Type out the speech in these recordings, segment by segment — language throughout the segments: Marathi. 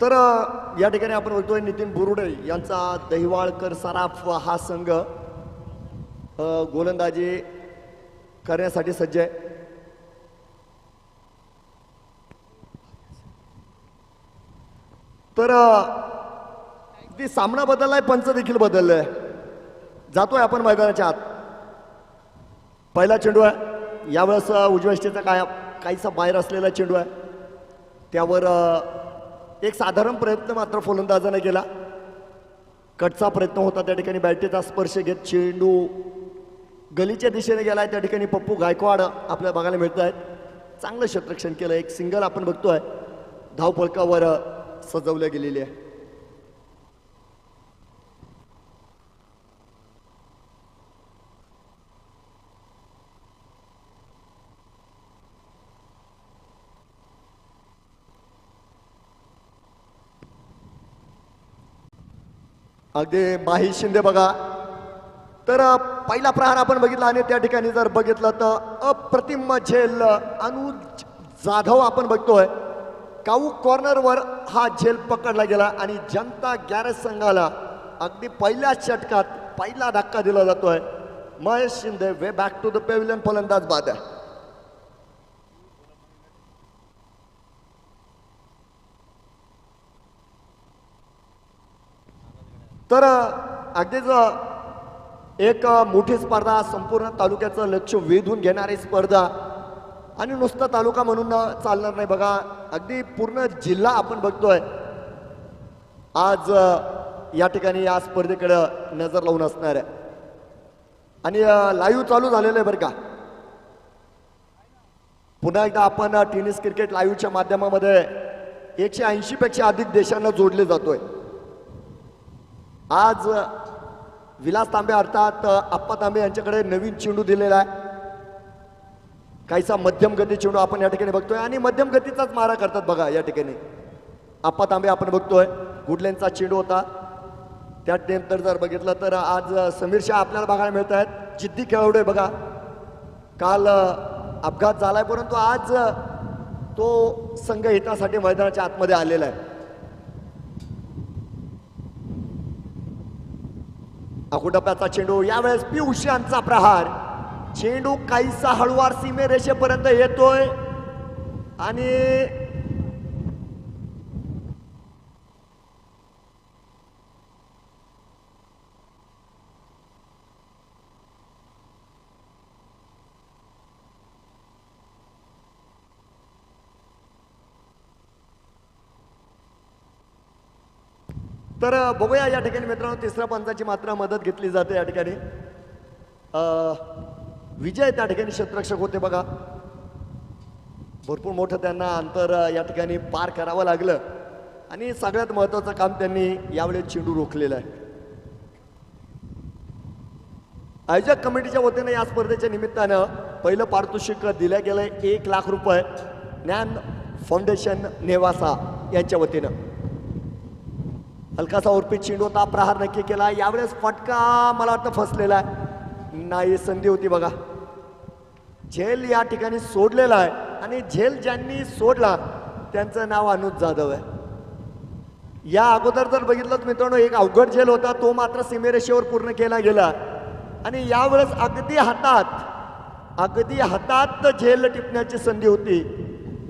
तर या ठिकाणी आपण बघतोय नितीन बुरुडे यांचा दहिवाळकर सराफ हा संघ गोलंदाजी करण्यासाठी सज्ज आहे. तर ती सामना बदललाय, पंच देखील बदललाय. जातोय आपण मैदानाच्या आत. पहिला चेंडू आहे, यावेळेस उजव्या स्टेचा काहीसा बाहेर असलेला चेंडू आहे. त्यावर एक साधारण प्रयत्न मात्र फलंदाजाने केला. कटचा प्रयत्न होता, त्या ठिकाणी बॅटीचा स्पर्श घेत चेंडू गलीच्या दिशेने गेलाय. त्या ठिकाणी पप्पू गायकवाड आपल्याला बघायला मिळत आहेत. चांगलं क्षेत्ररक्षण केलं. एक सिंगल आपण बघतोय धावफलकावर सजवल्या गेलेली आहे. अगदी माही शिंदे बघा. तर पहिला प्रहार आपण बघितला आणि त्या ठिकाणी जर बघितलं तर अप्रतिम झेल अनुज जाधव आपण बघतोय. काऊ कॉर्नरवर हा झेल पकडला गेला आणि जनता गॅरेज संघाला अगदी पहिल्या षटकात पहिला धक्का दिला जातोय. Mahesh Shinde way back to the pavilion, फलंदाज बाद आहे. तर अगदीच एक मोठी स्पर्धा, संपूर्ण तालुक्याचं लक्ष वेधून घेणारी स्पर्धा आणि नुसतं तालुका म्हणून चालणार नाही बघा. अगदी पूर्ण जिल्हा आपण बघतोय आज या ठिकाणी या स्पर्धेकडे नजर लावून असणार आहे. आणि लाईव्ह चालू झालेलं आहे बरं का. पुन्हा एकदा आपण टेनिस क्रिकेट लाईव्हच्या माध्यमामध्ये 180 पेक्षा अधिक देशांना जोडले जातोय. आज विलास तांबे अर्थात आप्पा तांबे यांच्याकडे नवीन चेंडू दिलेला आहे. काहीसा मध्यम गती चेंडू आपण या ठिकाणी बघतोय आणि मध्यम गतीचाच मारा करतात बघा या ठिकाणी आप्पा तांबे आपण बघतोय. गुडलेनचा चेंडू होता. त्यानंतर जर बघितलं तर आज समीर शाह आपल्याला बघायला मिळत आहेत. जिद्दी खेळाडू आहे बघा. काल अपघात झालाय परंतु आज तो संघ हितासाठी मैदानाच्या आतमध्ये आलेला आहे. अकुटप्प्याचा चेंडू, यावेळेस पियुष यांचा प्रहार. चेंडू काहीसा हळुवार सीमे रेषेपर्यंत येतोय आणि तर बघूया या ठिकाणी मित्रांनो तिसऱ्या पंचाची मात्र मदत घेतली जाते. या ठिकाणी विजय त्या ठिकाणी क्षेत्ररक्षक होते बघा. भरपूर मोठं त्यांना अंतर या ठिकाणी पार करावं लागलं आणि सगळ्यात महत्त्वाचं काम त्यांनी यावेळी चेंडू रोखलेलं आहे. आयोजक कमिटीच्या वतीने या स्पर्धेच्या निमित्तानं पहिलं पारितोषिक दिलं गेलंय 1 लाख रुपये ज्ञान फाउंडेशन नेवासा यांच्या वतीनं. हलकासा उर्पीत चेंडू होता, प्रहार नक्की केला. यावेळेस फटका मला वाटतं फसलेला आहे. नाही, संधी होती बघा. झेल या ठिकाणी सोडलेला आहे आणि झेल ज्यांनी सोडला त्यांचं नाव अनुज जाधव आहे. या अगोदर जर बघितलं तर मित्रांनो एक अवघड झेल होता, तो मात्र सीमेरेषेवर पूर्ण केला गेला आणि यावेळेस अगदी हातात झेल टिपण्याची संधी होती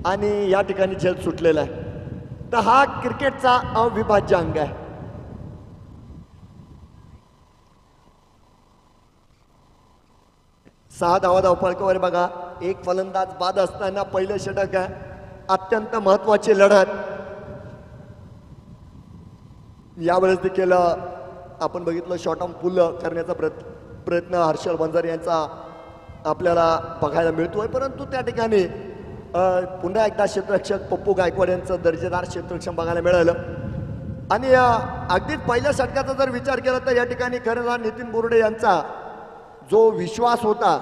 आणि या ठिकाणी झेल सुटलेला आहे. तर हा क्रिकेटचा अविभाज्य अंग आहे. सहा धावा धावफलकावर बघा. एक फलंदाज बाद असताना पहिलं षटक आहे. अत्यंत महत्वाची लढत. यावेळेस देखील आपण बघितलं शॉर्ट ऑन पुल करण्याचा प्रयत्न हर्षल बंजारे यांचा आपल्याला बघायला मिळतोय परंतु त्या ठिकाणी पुन्हा एकदा क्षेत्ररक्षक पप्पू गायकवाड यांचं दर्जेदार क्षेत्ररक्षण बघायला मिळालं. आणि अगदीच पहिल्या षटकाचा जर विचार केला तर या ठिकाणी खरं नितीन बुरुडे यांचा जो विश्वास होता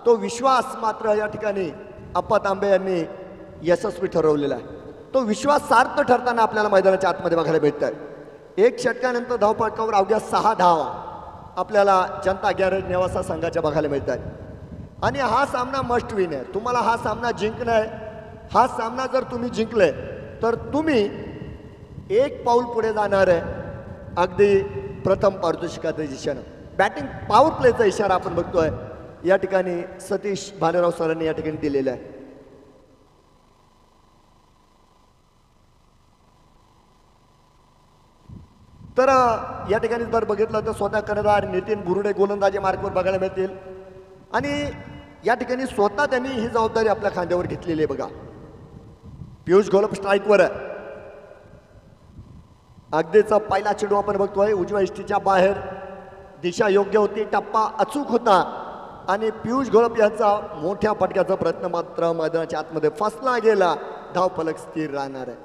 तो विश्वास मात्र या ठिकाणी आप्पा तांबे यांनी यशस्वी ठरवलेला आहे. तो विश्वास सार्थ ठरताना आपल्याला मैदानाच्या आतमध्ये बघायला भेटत आहे. 1 षटकानंतर धावफलकावर अवघ्या 6 धावा आपल्याला जनता गॅरेज नेवासा संघाच्या बघायला मिळत आहेत. आणि हा सामना मस्ट विन आहे. तुम्हाला हा सामना जिंकणं आहे. हा सामना जर तुम्ही जिंकले तर तुम्ही एक पाऊल पुढे जाणार आहे अगदी प्रथम पारितोषिकाच्या दिशेनं. बॅटिंग पॉवर प्लेचा इशारा आपण बघतोय या ठिकाणी सतीश भालेराव सरांनी या ठिकाणी दिलेला आहे. तर या ठिकाणी जर बघितलं तर स्वतः कर्णधार नितीन बुरुडे गोलंदाजी मार्कवर बघायला मिळतील आणि या ठिकाणी स्वतः त्यांनी ही जबाबदारी आपल्या खांद्यावर घेतलेली आहे. बघा पियुष घोलप स्ट्राईकवर आहे. अगदीचा पहिला चेंडू आपण बघतोय उजव्या इष्टीच्या बाहेर, दिशा योग्य होती, टप्पा अचूक होता आणि पियुष घोलप यांचा मोठ्या फटक्याचा प्रयत्न मात्र मैदानाच्या आतमध्ये फसला गेला. धाव फलक स्थिर राहणार आहे.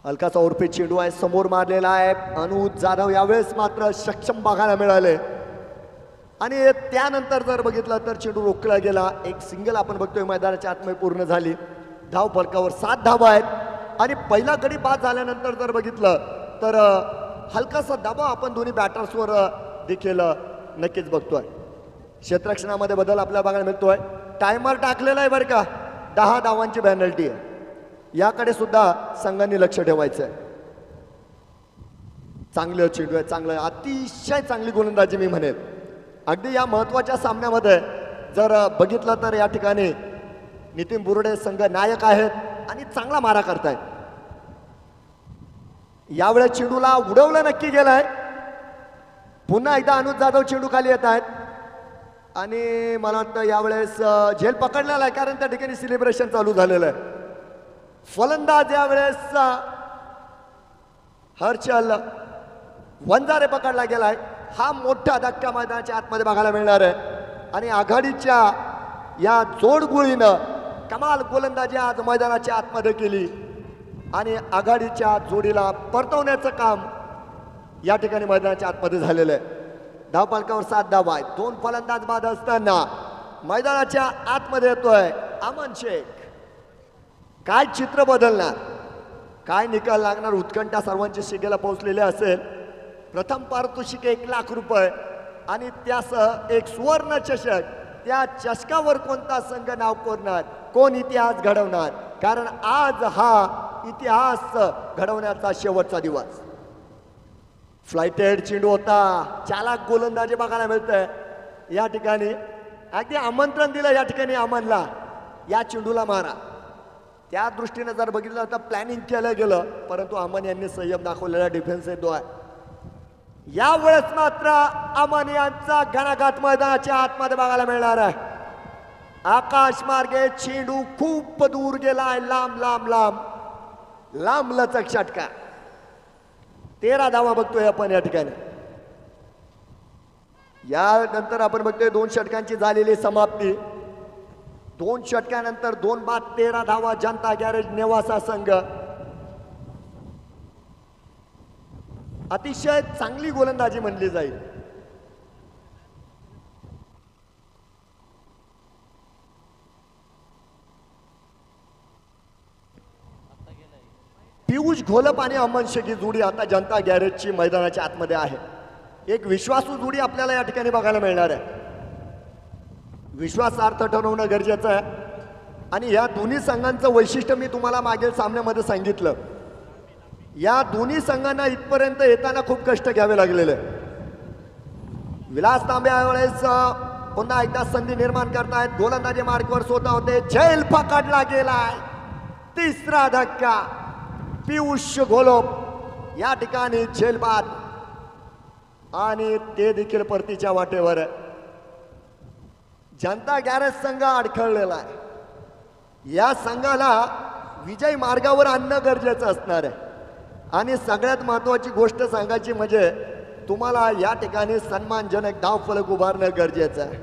हलकाचा उर्फी चेंडू आहे, समोर मारलेला आहे. अनुज जाधव यावेळेस मात्र सक्षम बघायला मिळाले आणि त्यानंतर जर बघितलं तर चेंडू रोखला गेला. एक सिंगल आपण बघतोय मैदानाच्या आतमध्ये पूर्ण झाली. धाव फलकावर 7 धावा आहेत आणि पहिला गडी बाद झाल्यानंतर जर बघितलं तर हलकासा दबाव आपण दोन्ही बॅटर्सवर देखील नक्कीच बघतोय. क्षेत्ररक्षणामध्ये बदल आपल्याला बघायला मिळतोय. टायमर टाकलेला आहे बरं का, 10 धावांची पेनल्टी आहे. याकडे सुद्धा संघांनी लक्ष ठेवायचं आहे. चांगलं चेंडू आहे, चांगलं, अतिशय चांगली गोलंदाजी मी म्हणेल. अगदी या महत्वाच्या सामन्यामध्ये जर बघितलं तर या ठिकाणी नितीन बुरुडे संघ नायक आहेत आणि चांगला मारा करतायत. यावेळेस चेंडूला उडवलं नक्की गेलाय. पुन्हा एकदा अनुज जाधव चेंडू खाली येत आहेत आणि मला वाटतं यावेळेस झेल पकडलेला आहे कारण त्या ठिकाणी सेलिब्रेशन चालू झालेलं आहे. फलंदाज यावेळेस हर्षल वंजारे पकडला गेलाय. हा मोठा धक्का मैदानाच्या आतमध्ये बघायला मिळणार आहे आणि आघाडीच्या या जोडगुळीनं कमाल गोलंदाजी आज मैदानाच्या आतमध्ये केली आणि आघाडीच्या जोडीला परतवण्याचं काम या ठिकाणी मैदानाच्या आतमध्ये झालेलं आहे. धाव फलकावर 7 धावा आहेत. 2 फलंदाज बाद असताना मैदानाच्या आतमध्ये येतोय अमन शेख. काय चित्र बदलणार, काय निकाल लागणार, उत्कंठा सर्वांची शिगेला पोहोचलेली असेल. प्रथम पारितोषिक 1 लाख रुपये आणि त्यासह एक सुवर्ण चषक. त्या चषकावर कोणता संघ नाव कोरणार, कोण इतिहास घडवणार, कारण आज हा इतिहास घडवण्याचा शेवटचा दिवस. फ्लायटेड चेंडू होता, चालाक गोलंदाजी बघायला मिळतंय या ठिकाणी. अगदी आमंत्रण दिलं या ठिकाणी अमनला, या चेंडूला मारा. त्या दृष्टीने जर बघितलं तर प्लॅनिंग केलं गेलं परंतु अमन यांनी संयम दाखवलेला डिफेन्स येतो आहे. यावेळेस मात्र अमन यांचा घणाघात मैदानाच्या आतमध्ये बघायला मिळणार आहे. आकाश मार्गे चेंडू खूप दूर गेलाय, लांब लांब लांब लांब लचक षटका. 13 धावा बघतोय आपण या ठिकाणी. यानंतर आपण बघतोय 2 षटकांची झालेली समाप्ती. 2 षटकानंतर 2 बाद 13 धावा जनता गॅरेज नेवासा संघ. अतिशय चांगली गोलंदाजी म्हणली जाईल. पियुष घोलप आणि अमन शेख ही जोडी आता जनता गॅरेजची मैदानाच्या आतमध्ये आहे. एक विश्वासू जोडी आपल्याला या ठिकाणी बघायला मिळणार आहे. विश्वासार्थ ठरवणं गरजेचं आहे आणि या दोन्ही संघांचं वैशिष्ट्य मी तुम्हाला मागील सामन्यामध्ये सांगितलं. या दोन्ही संघांना इथपर्यंत येताना खूप कष्ट घ्यावे लागलेले. विलास तांबे यावेळेस पुन्हा एकदा संधी निर्माण करतायत. गोलंदाजी मार्कवर स्वतः होते. झेल पकडला गेलाय. 3रा धक्का. पियुष घोलप या ठिकाणी झेल बाद आणि ते देखील परतीच्या वाटेवर. जनता गॅरेज संघ अडखळलेला आहे. या संघाला विजय मार्गावर आणणं गरजेचं असणार आहे आणि सगळ्यात महत्वाची गोष्ट सांगायची म्हणजे तुम्हाला या ठिकाणी सन्मानजनक धाव फलक उभारणं गरजेचं आहे.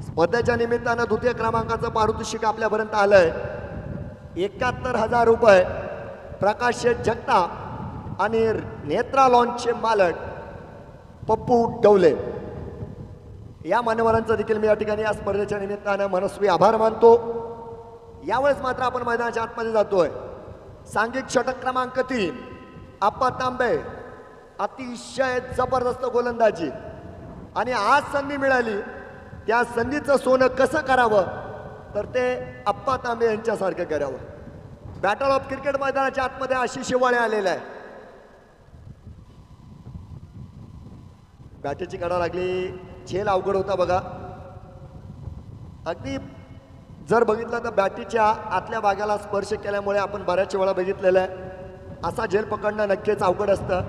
स्पर्धेच्या निमित्तानं द्वितीय क्रमांकाचं पारितोषिक आपल्यापर्यंत आलंय 71,000 रुपये. प्रकाश शेठ जगताप आणि नेत्रा लॉन्चचे मालक पप्पू डवले या मान्यवरांचं देखील मी या ठिकाणी या स्पर्धेच्या निमित्तानं मनस्वी आभार मानतो. यावेळेस मात्र आपण मैदानाच्या आतमध्ये जातोय. सांघिक षटक क्रमांक 3 आप्पा तांबे. अतिशय जबरदस्त गोलंदाजी आणि आज संधी मिळाली. त्या संधीचं सोनं कसं करावं तर ते आप्पा तांबे यांच्यासारखं करावं. बॅटल ऑफ क्रिकेट मैदानाच्या आतमध्ये आशिष शिवाळे आलेला आहे. बॅटची कडा लागली, झेल अवघड होता बघा. अगदी जर बघितलं तर बॅटीच्या आतल्या भागाला स्पर्श केल्यामुळे आपण बऱ्याच वेळा बघितलेलं आहे असा झेल पकडणं नक्कीच अवघड असतं.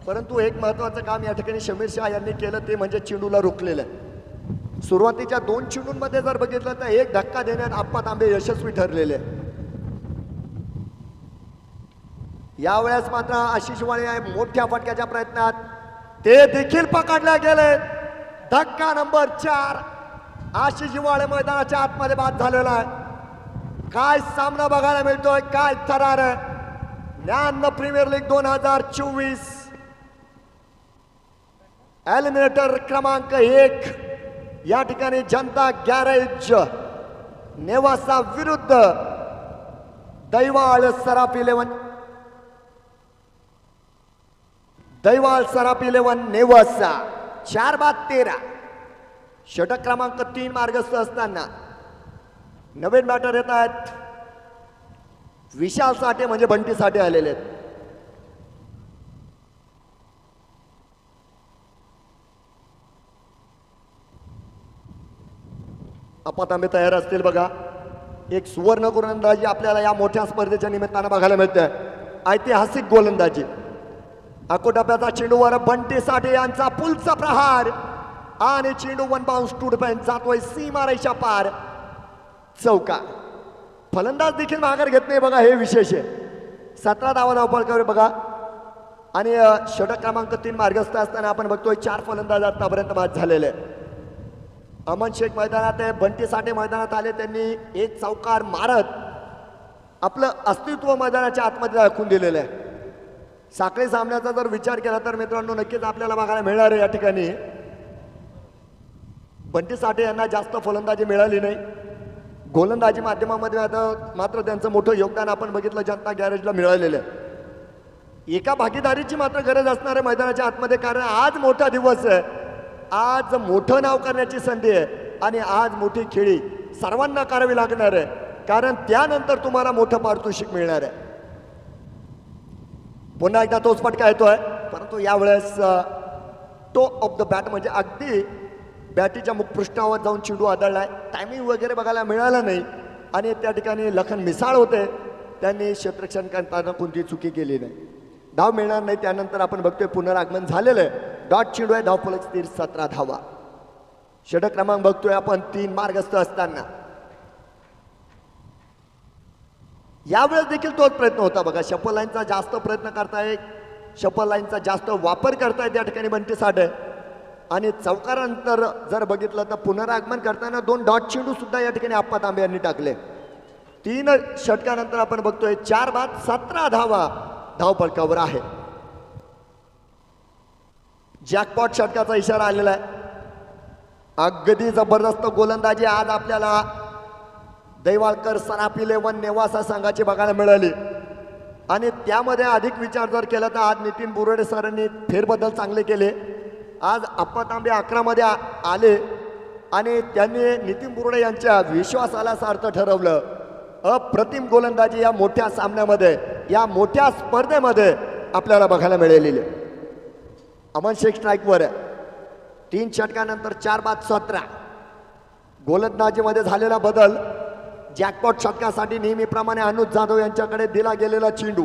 परंतु एक महत्त्वाचं काम या ठिकाणी शमीर शाह यांनी केलं ते म्हणजे चेंडूला रोखलेलं आहे. सुरुवातीच्या 2 चेंडूंमध्ये जर बघितलं तर एक धक्का देण्यात आप्पा तांबे यशस्वी ठरलेले. यावेळेस मात्र आशिष शिवाळे मोठ्या फटक्याच्या प्रयत्नात ते देखील पकडले गेले. धक्का नंबर 4 आशिष शिवाळे मैदानाच्या आतमध्ये बाद झालेला आहे. काय सामना बघायला मिळतोय, काय थरार आहे. ज्ञान प्रीमियर लीग 2024 एलिमिनेटर क्रमांक 1 या ठिकाणी जनता गॅरेज नेवासा विरुद्ध दैवाळ सराफ 11. दैवाळ सराफ 11 नेवासा 4-13. षटक क्रमांक 3 मार्गस्थ असताना नवीन बॅटर येत आहेत. विशाल साठे म्हणजे बंटी साठे आलेले आहेत. आप्पा तांबे तयार असतील बघा. एक सुवर्ण गोलंदाजी आपल्याला या मोठ्या स्पर्धेच्या निमित्तानं बघायला मिळते. ऐतिहासिक गोलंदाजी. अकोटप्प्याचा चेंडूवर बंटी साठे यांचा पुलचा प्रहार आणि चेंडू 1 बाउन्स टू डिफेंस जातोय सीमारेषा पार. चौका. फलंदाज देखील माघार घेत नाही बघा, हे विशेष आहे. 17 धावा धावपळकावर बघा. आणि षटक क्रमांक 3 मार्गस्थ असताना आपण बघतोय 4 फलंदाज आतापर्यंत बाद झालेले. अमन शेख मैदानात आहे, बंटी साठे मैदानात आले. त्यांनी एक चौकार मारत आपलं अस्तित्व मैदानाच्या आतमध्ये दाखवून दिलेलं आहे. साखळी सामन्याचा जर विचार केला तर मित्रांनो नक्कीच आपल्याला बघायला मिळणार आहे. या ठिकाणी बंटी साठे यांना जास्त फलंदाजी मिळाली नाही. गोलंदाजी माध्यमामध्ये मात्र त्यांचं मोठं योगदान आपण बघितलं जनता गॅरेजला मिळालेलं आहे. एका भागीदारीची मात्र गरज असणार आहे मैदानाच्या आतमध्ये, कारण आज मोठा दिवस आहे. आज मोठं नाव करण्याची संधी आहे आणि आज मोठी खेळी सर्वांना करावी लागणार आहे, कारण त्यानंतर तुम्हाला मोठं पारितोषिक मिळणार आहे. पुन्हा एकदा तोच फटका येतोय, परंतु यावेळेस टो ऑफ द बॅट म्हणजे अगदी बॅटीच्या मुखपृष्ठावर जाऊन चेंडू आदळलाय. टायमिंग वगैरे बघायला मिळाला नाही आणि त्या ठिकाणी लखन मिसाळ होते. त्यांनी क्षेत्ररक्षण करताना कोणती चुकी केली नाही. धाव मिळणार नाही. त्यानंतर आपण बघतोय पुनरागमन झालेलं आहे. डॉट चेंडू आहे, धावफलक स्थिर 17 धावा. षटक क्रमांक बघतोय आपण 3 मार्गस्थ असताना. यावेळेस देखील तोच प्रयत्न होता बघा. शफल लाईनचा जास्त प्रयत्न करताय, शफल लाईनचा जास्त वापर करताय त्या ठिकाणी बंटी साठे. आणि चौकारानंतर जर बघितलं तर पुनरागमन करताना 2 डॉट चेंडू सुद्धा या ठिकाणी आप्पा तांबे यांनी टाकले. 3 षटकानंतर आपण बघतोय 4 बाद 17 धावा धावफलकावर आहे. जॅकपॉट षटकाचा इशारा आलेला आहे. अगदी जबरदस्त गोलंदाजी आज आपल्याला दैवाळकर सराफ 11 नेवासा संघाची बघायला मिळाली. आणि त्यामध्ये अधिक विचार जर केला तर आज नितीन बुरडे सरांनी फेरबदल चांगले केले. आज आप्पा तांबे 11 मध्ये आले आणि त्यांनी नितीन बुरडे यांच्या विश्वासाला सार्थ ठरवलं. अप्रतिम गोलंदाजी या मोठ्या सामन्यामध्ये, या मोठ्या स्पर्धेमध्ये आपल्याला बघायला मिळालेली. अमन शेख स्ट्राईकवर आहे. 3 षटकानंतर 4 बाद 17. गोलंदाजीमध्ये झालेला बदल. जॅकपॉट षटकासाठी नेहमीप्रमाणे अनुज जाधव यांच्याकडे दिला गेलेला चेंडू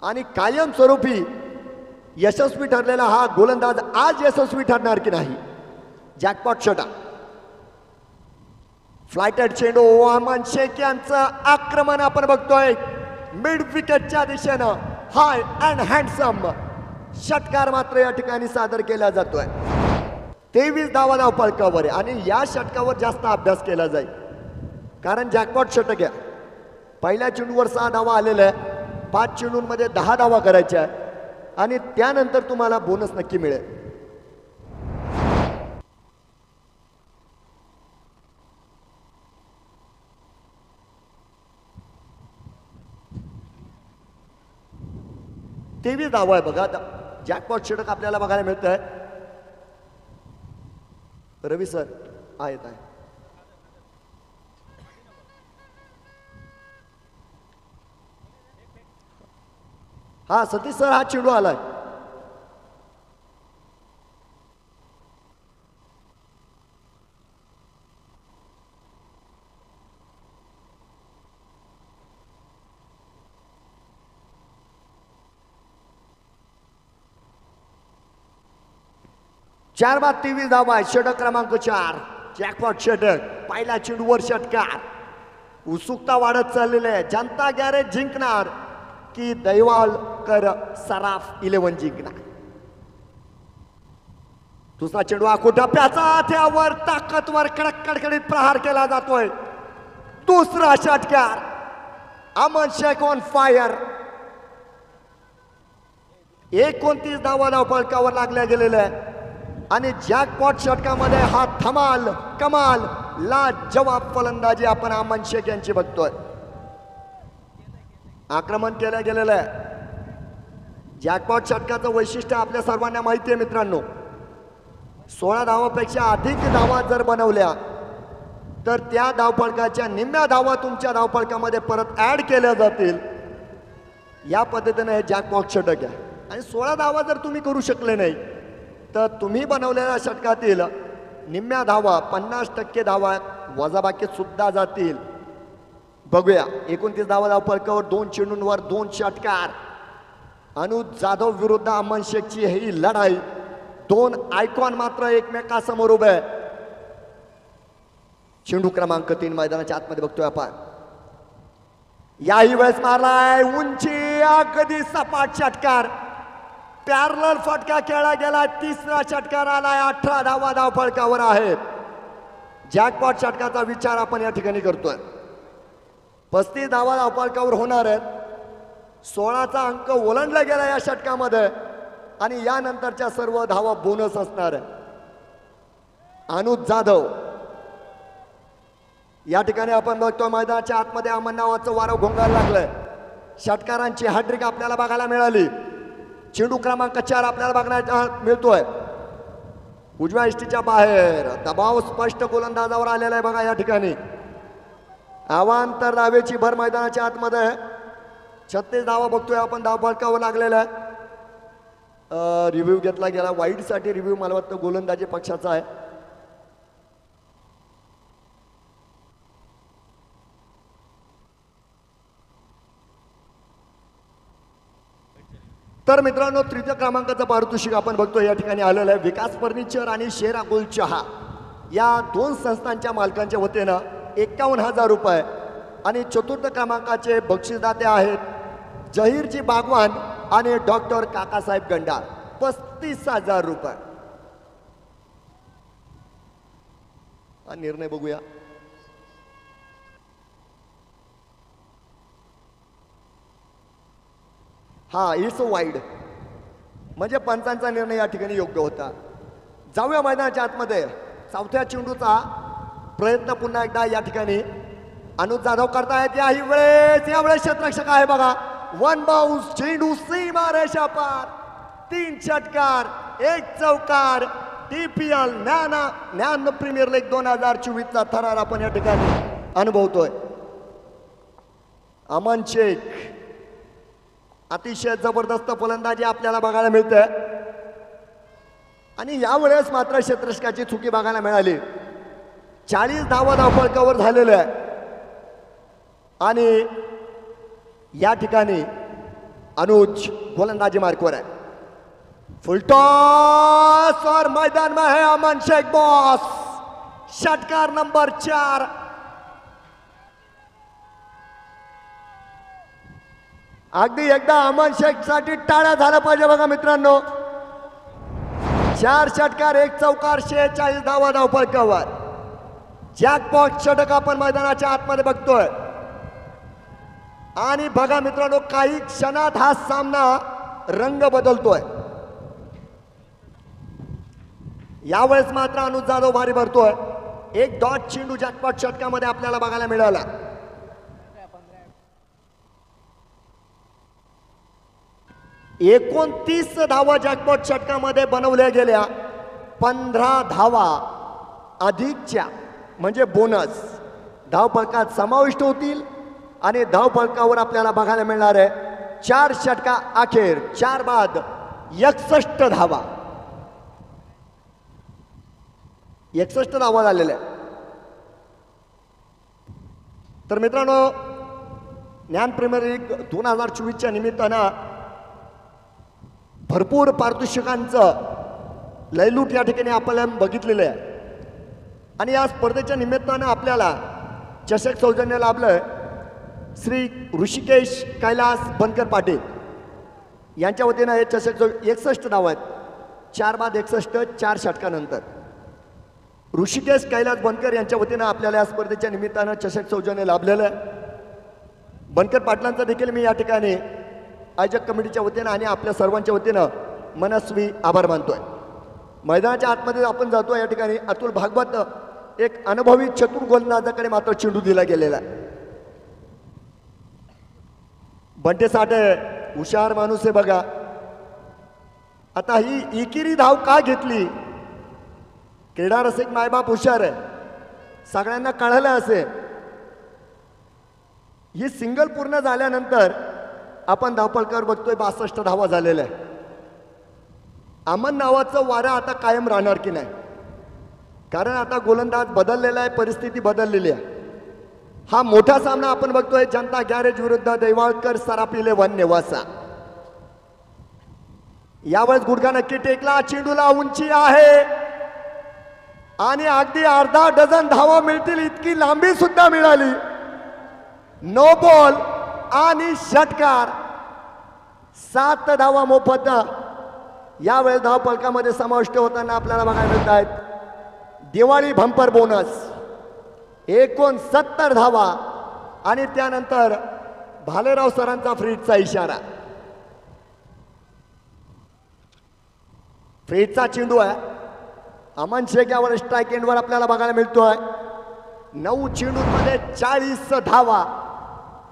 आणि कायमस्वरूपी यशस्वी ठरलेला हा गोलंदाज आज यशस्वी ठरणार की नाही. जॅकपॉट षटक. फ्लायटेड चेंडू अमन शेख यांचं आक्रमण आपण बघतोय मिड विकेटच्या दिशेनं. हाय अँड हँडसम षटकार मात्र या ठिकाणी सादर केला जातोय. 23 धावा धावफलकावर आहे आणि या षटकावर जास्त अभ्यास केला जाईल, कारण जॅकपॉट षटक आहे. पहिल्या चेंडूवर 6 धावा आलेल्या आहे. 5 चेंडूंमध्ये 10 धावा करायच्या आहे आणि त्यानंतर तुम्हाला बोनस नक्की मिळेल. तेवीस धावा आहे बघा. जॅकपॉट षटक आपल्याला बघायला मिळत आहे. रवी सर आहेत आहे. हा सतीश सर, हा चेंडू आलाय. चार बाद 23 धावा आहे. षटक क्रमांक 4, जॅकपॉट षटक. पहिला चेंडूवर षटकार. उत्सुकता वाढत चाललेली आहे. जनता गॅरेज जिंकणार की दैवालकर सराफ 11 जिंकणार. दुसरा चेंडू आखो टप्प्याचा, त्यावर ताकदवर कडक कडकडीत प्रहार केला जातोय. दुसरा षटकार. Aman Shaikh on fire. 29 धावा धावफलकावर लागल्या गेलेल्या आहे आणि जॅकपॉट षटकामध्ये हा धमाल कमाल लाजवाब फलंदाजी आपण अमन शेख यांची बघतोय. आक्रमण केलं गेलेलं आहे. जॅकपॉट षटकाचं वैशिष्ट्य आपल्या सर्वांना माहिती आहे मित्रांनो. 16 धावापेक्षा अधिक धावा जर बनवल्या तर त्या धावफलकाच्या निम्म्या धावा तुमच्या धावफलकामध्ये परत ऍड केल्या जातील. या पद्धतीने हे जॅकपॉट षटक आहे. आणि 16 धावा जर तुम्ही करू शकले नाही तर तुम्ही बनवलेल्या षटकातील निम्म्या धावा 50% धावा वजाबाकीत सुद्धा जातील. बघूया 29 धावा धावफलकावर 2 चेंडूंवर 2 षटकार. अनुज जाधव विरुद्ध अमन शेखची ही लढाई. 2 आयकॉन मात्र एकमेकासमोर उभे आहे. चेंडू क्रमांक 3 मैदानाच्या आतमध्ये बघतोय आपण. याही वेळेस मारलाय उंची अगदी सपाट षटकार. पॅरलल फटका खेळला गेला. तिसरा षटकार आलाय. 18 धावा धावफलकावर आहेत. जॅकपॉट षटकाचा विचार आपण या ठिकाणी करतोय. 35 धावा धावफलकावर होणार आहेत. 16चा अंक ओलांडला गेला या षटकामध्ये आणि यानंतरच्या सर्व धावा बोनस असणार आहे. अनुज जाधव या ठिकाणी आपण बघतोय मैदानाच्या आतमध्ये अमन नावाचं वारं घोंगायला लागलंय. षटकारांची हॅट्रिक आपल्याला बघायला मिळाली. चेंडू क्रमांक 4 आपल्याला बघण्यात मिळतोय. उजव्या इष्टीच्या बाहेर दबाव स्पष्ट गोलंदाजावर आलेला आहे बघा या ठिकाणी. अवांतर धावेची भर मैदानाच्या आतमध्ये. 36 धावा बघतोय आपण धावफलकावर लागलेला आहे. रिव्ह्यू घेतला गेला. वाईडसाठी रिव्ह्यू मला वाटतं गोलंदाजी पक्षाचा आहे. तर मित्रांनो तृतीय क्रमांकाचं पारितोषिक आपण बघतोय या ठिकाणी आलेलं आहे. विकास फर्निचर आणि शेर अगोल चहा या 2 संस्थांच्या मालकांच्या वतीनं 51,000 रुपये आणि चतुर्थ क्रमांकाचे बक्षीसदाते आहेत जहीरजी बागवान आणि डॉक्टर काकासाहेब गंडार 35,000 रुपये. हा निर्णय बघूया. हा इट्स वाईड म्हणजे पंचांचा निर्णय या ठिकाणी योग्य होता. जाऊया मैदानाच्या आतमध्ये. चौथ्या चेंडूचा प्रयत्न पुन्हा एकदा या ठिकाणी अनुज जाधव करतायत. यावेळेस क्षेत्ररक्षक आहे बघा. 1 बाउन्स. चेंडू सीमारेषा पार. 3 षटकार 1 चौकार. DPL ज्ञान प्रीमियर लीग 2024चा थरार आपण या ठिकाणी अनुभवतोय. अमन शेख अतिशय जबरदस्त फलंदाजी आपल्याला बघायला मिळते आणि यावेळेस मात्र क्षेत्ररक्षकाची चुकी बघायला मिळाली. 40 धावा धावफलकावर झालेले आहे आणि या ठिकाणी अनुज गोलंदाजी मार्कवर आहे. फुलटॉस और मैदान में है अमन शेख बॉस. षटकार नंबर 4. अगदी एकदा अमन शेख साठी टाळ्या झाल्या पाहिजे बघा मित्रांनो. 4 षटकार 1 चौकार 46 धावा धावफलकावर. जॅकपॉट षटक आपण मैदानाच्या आतमध्ये बघतोय आणि बघा मित्रांनो काही क्षणात हा सामना रंग बदलतोय. यावेळेस मात्र अनुज जाधव भारी भरतोय. 1 डॉट चेंडू जॅकपॉट षटकामध्ये आपल्याला बघायला मिळाला. 29 धावा जॅकपॉट षटकामध्ये बनवल्या गेल्या. 15 धावा अधिकच्या म्हणजे बोनस धावफलकात समाविष्ट होतील आणि धावफलकावर आपल्याला बघायला मिळणार आहे 4 षटका अखेर 4 बाद 61 धावा. 61 धावा झालेल्या. तर मित्रांनो, ज्ञान प्रीमियर लीग 2024च्या निमित्तानं भरपूर पारितोषिकांचं लयलूट या ठिकाणी आपल्याला बघितलेलं आहे. आणि या स्पर्धेच्या निमित्तानं आपल्याला चषक सौजन्य लाभलंय श्री ऋषिकेश कैलास बनकर पाटील यांच्या वतीनं. हे चषक 61 धावा आहेत. 4 बाद 61 4 षटकानंतर ऋषिकेश कैलास बनकर यांच्या वतीनं आपल्याला या स्पर्धेच्या निमित्तानं चषक सौजन्य लाभलेलं आहे. बनकर पाटलांचा देखील मी या ठिकाणी आयोजक कमिटीच्या वतीनं आणि आपल्या सर्वांच्या वतीनं मनस्वी आभार मानतोय. मैदानाच्या आतमध्ये आपण जातो. या ठिकाणी अतुल भागवत एक अनुभवी चतुर गोलंदाजाकडे मात्र चेंडू दिला गेलेला आहे. बंटे साठे हुशार माणूस आहे बघा. आता ही एकेरी धाव का घेतली? क्रीडा रसिक मायबाप हुशार आहे, सगळ्यांना कळलं असेल. ही सिंगल पूर्ण झाल्यानंतर आपण धावफलकावर बघतोय 62 धावा झालेल्या आहे. अमन नावाचं वारं आता कायम राहणार की नाही? कारण आता गोलंदाज बदललेला आहे, परिस्थिती बदललेली आहे. हा मोठा सामना आपण बघतोय जनता गॅरेज विरुद्ध दैवाळकर सराफ 11 नेवासा. यावेळेस गुडघा नक्की टेकला, चेंडूला उंची आहे आणि अगदी अर्धा डझन धावा मिळतील इतकी लांबी सुद्धा मिळाली. नो बॉल आणि षटकार. 7 धावा मोफत यावेळेस धावफलकामध्ये समाविष्ट होताना आपल्याला बघायला मिळत आहेत. दिवाळी बंपर बोनस 69 धावा आणि त्यानंतर भालेराव सरांचा फ्रीजचा इशारा. फ्रीजचा चेंडू आहे. अमन शेख यावर स्ट्राईक एंडवर आपल्याला बघायला मिळतोय. 9 चेंडूंमध्ये 40 धावा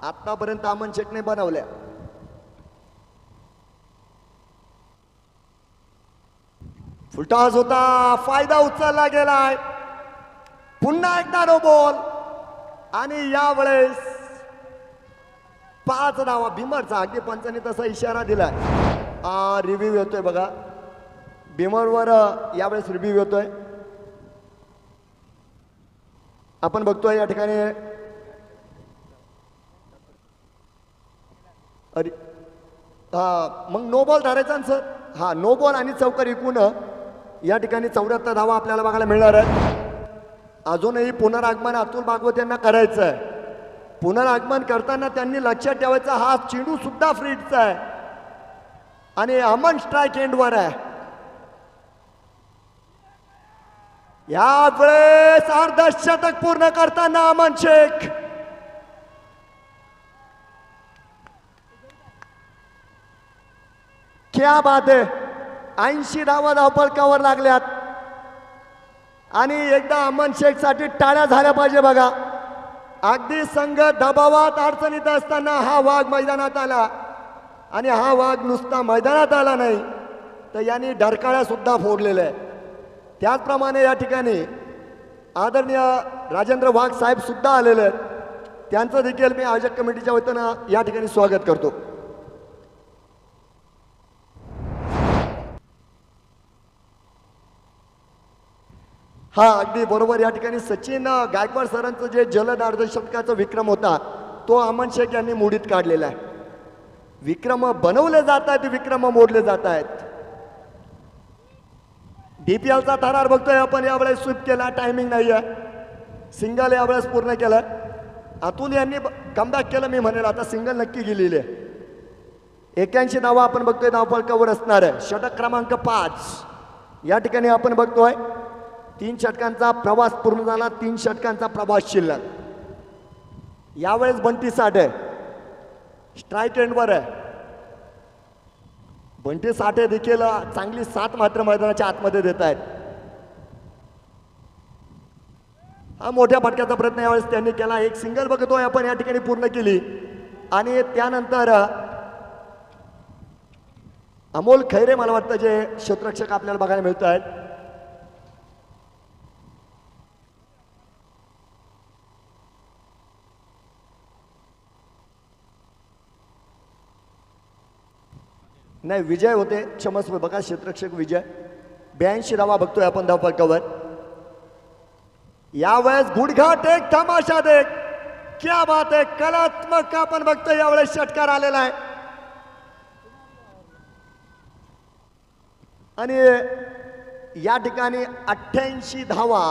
आतापर्यंत अमन शेखने बनवल्या. फुलटॉस होता, फायदा उचलला गेलाय. पुन्हा एकदा नो बॉल आणि यावेळेस 5 धावा. भीमरचा अगदी पंचाने तसा इशारा दिलाय. रिव्ह्यू येतोय बघा. भीमरवर यावेळेस रिव्ह्यू येतोय. आपण बघतोय या ठिकाणी. अरे मग नो बॉल धरायचा ना सर. हा नो बॉल आणि चौकार एकूण या ठिकाणी 74 धावा आपल्याला बघायला मिळणार आहे. अजूनही पुनरागमन अतुल भागवत यांना करायचं आहे. पुनरागमन करताना त्यांनी लक्षात ठेवायचा हा चेंडू सुद्धा फ्रीजचा आहे आणि अमन स्ट्राईक एंडवर आहे. यावेळेस अर्धशतक पूर्ण करताना अमन शेख. क्या बात आहे. 80 धावा धावफलकावर लागल्यात आणि एकदा अमन शेख साठी टाळ्या झाल्या पाहिजे बघा. अगदी संघ दबावात अडचणीत असताना हा वाघ मैदानात आला आणि हा वाघ नुसता मैदानात आला नाही तर यांनी डरकाळ्या सुद्धा फोडलेल्या आहे. त्याचप्रमाणे या ठिकाणी आदरणीय राजेंद्र वाघ साहेब सुद्धा आलेले आहेत. त्यांचं देखील मी आयोजक कमिटीच्या वतीनं या ठिकाणी स्वागत करतो. हा अगदी बरोबर. या ठिकाणी सचिन गायकवाड सरांचं जे जलद अर्धशतकाचा विक्रम होता तो अमन शेख यांनी मोडीत काढलेला आहे. विक्रम बनवले जात आहेत, विक्रम मोडले जात आहेत. डीपीएलचा थरार बघतोय आपण. यावेळेस स्वीप केला, टायमिंग नाही आहे. सिंगल यावेळेस पूर्ण केलं. अतुल यांनी कमबॅक केलं मी म्हणेल. आता सिंगल नक्की गेलेली आहे. 81 धावा आपण बघतोय धावफलकावर असणार आहे. षटक क्रमांक 5 या ठिकाणी आपण बघतोय. 3 षटकांचा प्रवास पूर्ण झाला. 3 षटकांचा प्रवास शिल्लक. यावेळेस बंटी साठे स्ट्राईक एंडवर आहे. बंटी साठे देखील चांगली साथ मात्र मैदानाच्या आतमध्ये देत आहेत. हा मोठ्या फटक्याचा प्रयत्न यावेळेस त्यांनी केला. एक सिंगल बघतोय आपण या ठिकाणी पूर्ण केली आणि त्यानंतर अमोल खैरे मला वाटतं जे क्षेत्ररक्षक आपल्याला बघायला मिळत आहेत. नाही, विजय होते, क्षमस्व. बघा क्षेत्ररक्षक विजय. 82 धावा बघतोय आपण धावफलकावर. यावेळेस गुडघाट एक तमाशा देख, क्या बात आहे, कलात्मक आपण बघतोय यावेळेस षटकार आलेला आहे. आणि या ठिकाणी 88 धावा,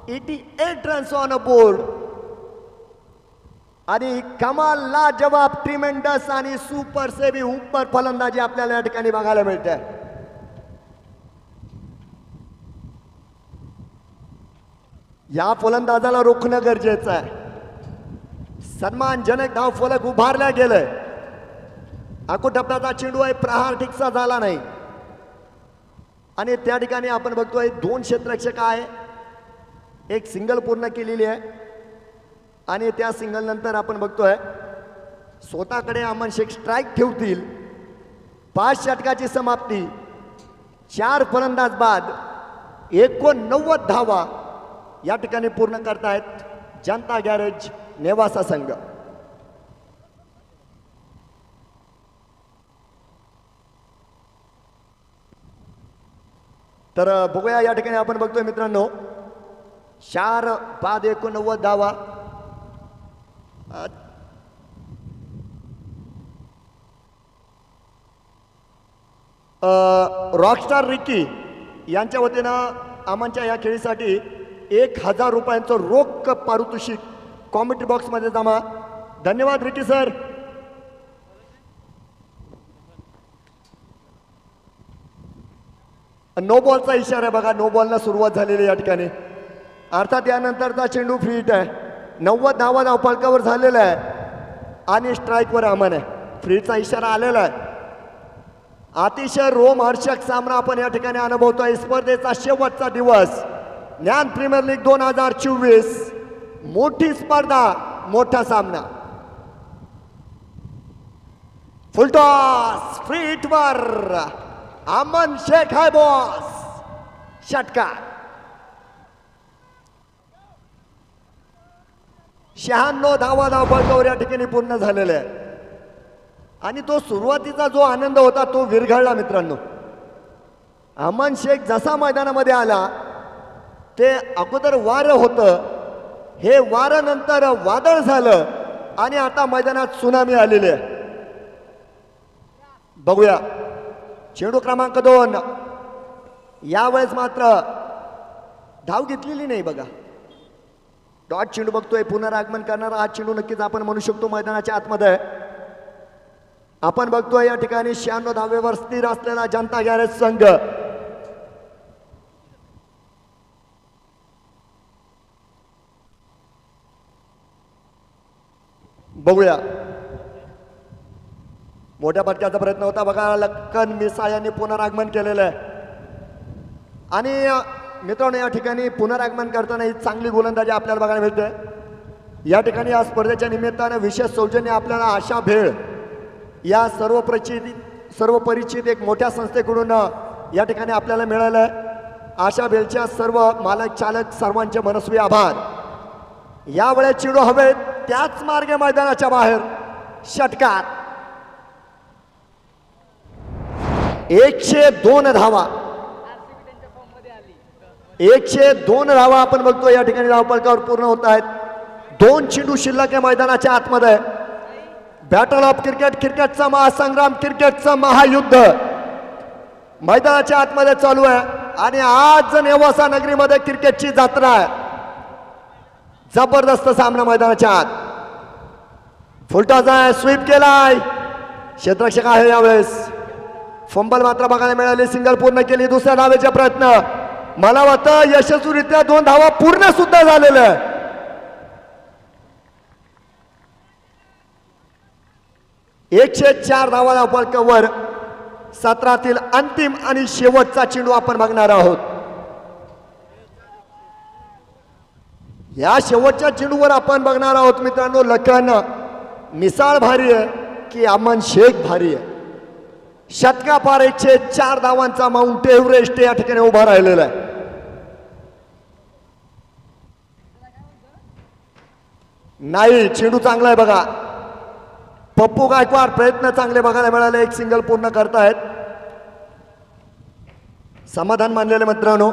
88 रन्स ऑन अ बोर्ड. आणि कमाल, लाजवाब, ट्रिमेंडस आणि सुपर सेव्ही उपर फलंदाजी आपल्याला या ठिकाणी बघायला मिळते. या फलंदाजाला रोखणं गरजेचं आहे. सन्मानजनक धाव फलक उभारल्या गेलंय. आकुटप्प्याचा चेंडू आहे, प्रहार ठीकसा झाला नाही. आणि त्या ठिकाणी आपण बघतोय 2 क्षेत्ररक्षक आहे, एक सिंगल पूर्ण केलेली आहे. आणि त्या सिंगल नंतर आपण बघतोय स्वतःकडे अमन शेख स्ट्राईक ठेवतील. 5 षटकाची समाप्ती, 4 फलंदाज बाद, 89 धावा या ठिकाणी पूर्ण करतायत जनता गॅरेज नेवासा संघ. तर बघूया या ठिकाणी आपण बघतोय मित्रांनो 4 बाद 89 धावा. रॉकस्टार रिकी यांच्या वतीनं आमच्या या खेळीसाठी 1000 रुपयांचं रोख पारितोषिक कॉमेंट्री बॉक्स मध्ये जमा. धन्यवाद रिकी सर. नो बॉलचा इशारा बघा, नो बॉलला सुरुवात झालेली या ठिकाणी. अर्थात यानंतरचा चेंडू फ्रीट आहे. 90 धावा धावफलकावर झालेला आहे आणि स्ट्राईकवर अमन आहे. फ्रीचा इशारा आलेला आहे. अतिशय रोमहर्षक सामना आपण या ठिकाणी अनुभवतोय. स्पर्धेचा शेवटचा दिवस, ज्ञान प्रीमियर लीग 2024. मोठी स्पर्धा, मोठा सामना. फुलटॉस फ्रीटवर अमन शेख आहे बॉस. षटकार 96 धावा धावफलकावर या ठिकाणी पूर्ण झालेला आहे. आणि तो सुरुवातीचा जो आनंद होता तो विरघळला मित्रांनो. अमन शेख जसा मैदानामध्ये आला ते अगोदर वारं होतं, हे वारं नंतर वादळ झालं आणि आता मैदानात सुनामी आलेली आहे. बघूया चेंडू क्रमांक 2. यावेळेस मात्र धाव घेतलेली नाही बघा. डॉट चेंडू बघतोय. पुनरागमन करणारा हा चेंडू नक्कीच आपण म्हणू शकतो मैदानाच्या आतमध्ये. आपण बघतोय या ठिकाणी 96 धावेवर स्थिर असलेला जनता गॅरेज संघ. बघूया मोठ्या फटक्याचा प्रयत्न होता बघा. लक्कन मिसाळ यांनी पुनरागमन केलेलं आहे. आणि मित्रांनो या ठिकाणी पुनरागमन करताना ही चांगली गोलंदाजी आपल्याला बघायला मिळते. या ठिकाणी या स्पर्धेच्या निमित्तानं विशेष सौजन्य आपल्याला आशा भेळ या सर्व परिचित एक मोठ्या संस्थेकडून या ठिकाणी आपल्याला मिळालं आहे. आशा भेळच्या सर्व मालक चालक सर्वांचे मनस्वी आभार. यावेळेस चेंडू हवेत, त्याच मार्गे मैदानाच्या बाहेर. षटकार 102 धावा. 102 धावा आपण बघतो या ठिकाणी धावफलकावर पूर्ण होत आहेत. 2 चेंडू शिल्लक आहे मैदानाच्या आतमध्ये. बॅटल ऑफ क्रिकेट, क्रिकेटचा महासंग्राम, क्रिकेटचं महायुद्ध मैदानाच्या आतमध्ये चालू आहे. आणि आज नेवासा नगरीमध्ये क्रिकेटची जत्रा आहे. जबरदस्त सामना मैदानाच्या आत. फुलटॉस आहे, स्वीप केलाय, क्षेत्ररक्षक आहे यावेळेस. फंबल मात्र बघायला मिळाली. सिंगल पूर्ण केली. दुसऱ्या धावेचा प्रयत्न, मला वाटतं यशस्वीरित्या 2 धावा पूर्ण सुद्धा झालेल्या आहे. एकशे 4 धावा धावफलकावर 17तील अंतिम आणि शेवटचा चेंडू आपण बघणार आहोत. या शेवटच्या चेंडूवर आपण बघणार आहोत मित्रांनो. लखन मिसाळ भारी आहे की अमन शेख भारी आहे. शतकापार 104 धावांचा माउंट एव्हरेस्ट या ठिकाणी उभा राहिलेला आहे. नाही, चेंडू चांगला आहे बघा. पप्पू गायकवाड प्रयत्न चांगले बघायला मिळाले, एक सिंगल पूर्ण करतायत. समाधान मानलेले मित्रांनो.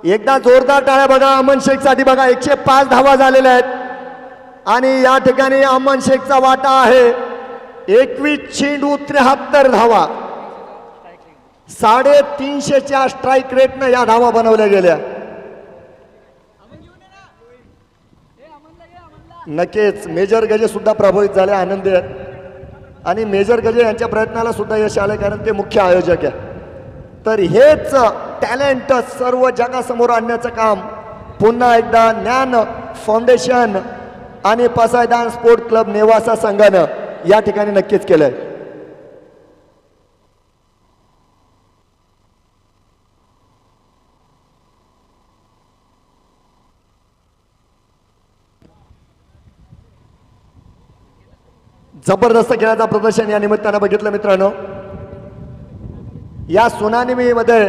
एकदा जोरदार टाळ्या बघा अमन शेख साठी. बघा 105 धावा झालेल्या आहेत आणि या ठिकाणी अमन शेखचा वाटा आहे 21 चेंडू 73 धावा. 350च्या स्ट्राईक रेटनं या धावा बनवल्या गेल्या. नक्कीच मेजर गजे सुद्धा प्रभावित झाले, आनंदी आहेत आणि मेजर गजे यांच्या प्रयत्नाला सुद्धा यश आले कारण ते मुख्य आयोजक आहे. तर हेच टॅलेंट सर्व जगासमोर आणण्याचं काम पुन्हा एकदा ज्ञान फाउंडेशन आणि पसायदान स्पोर्ट क्लब नेवासा संघानं या ठिकाणी नक्कीच केलंय. जबरदस्त खेळाचं प्रदर्शन या निमित्तानं बघितलं मित्रांनो. या सुनामीमध्ये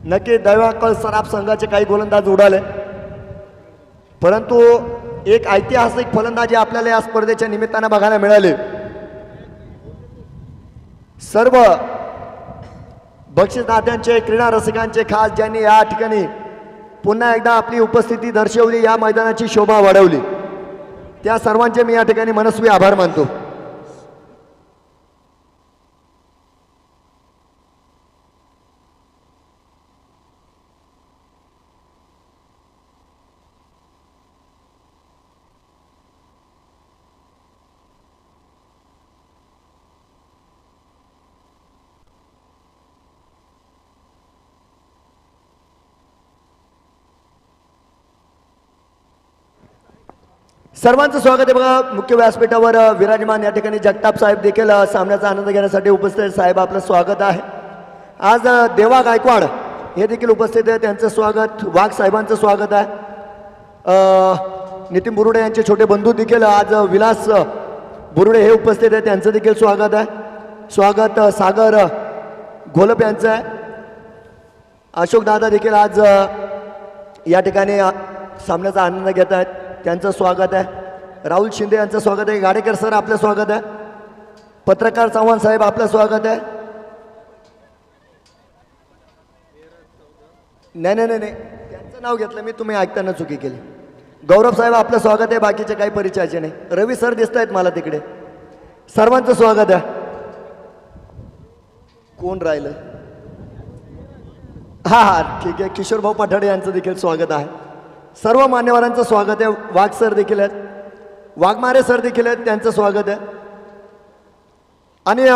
नक्की दैवाकळ सराफ संघाचे काही गोलंदाज उडाले, परंतु एक ऐतिहासिक फलंदाजी आपल्याला या स्पर्धेच्या निमित्तानं बघायला मिळाली. सर्व बक्षीसदात्यांचे, क्रीडा रसिकांचे खास ज्यांनी या ठिकाणी पुन्हा एकदा आपली उपस्थिती दर्शवली, या मैदानाची शोभा वाढवली, त्या सर्वांचे मी या ठिकाणी मनस्वी आभार मानतो. सर्वांचं स्वागत आहे. बघा मुख्य व्यासपीठावर विराजमान या ठिकाणी जगताप साहेब देखील सामन्याचा आनंद घेण्यासाठी उपस्थित आहेत. साहेब आपलं स्वागत आहे. आज देवा गायकवाड हे देखील उपस्थित आहे, त्यांचं स्वागत. वाघ साहेबांचं स्वागत आहे. नितीन बुरुडे यांचे छोटे बंधू देखील आज विलास बुरुडे हे उपस्थित आहे, त्यांचं देखील स्वागत आहे. स्वागत सागर घोलप यांचं आहे. अशोक दादा देखील आज या ठिकाणी सामन्याचा आनंद घेत आहेत, त्यांचं स्वागत आहे. राहुल शिंदे यांचं स्वागत आहे. गाडेकर सर आपलं स्वागत आहे. पत्रकार चव्हाण साहेब आपलं स्वागत आहे. नाही त्यांचं नाव घेतलं मी, तुम्ही ऐकताना चुकी केली. गौरव साहेब आपलं स्वागत आहे. बाकीचे काही परिचयाचे नाही. रवी सर दिसत आहेत मला तिकडे, सर्वांचं स्वागत आहे. कोण राहिलं? हा ठीक आहे. किशोर भाऊ पठाडे यांचं देखील स्वागत आहे. सर्व मान्यवरांचं स्वागत आहे. वाघ सर देखील आहेत, वाघमारे सर देखील आहेत, त्यांचं स्वागत आहे. आणि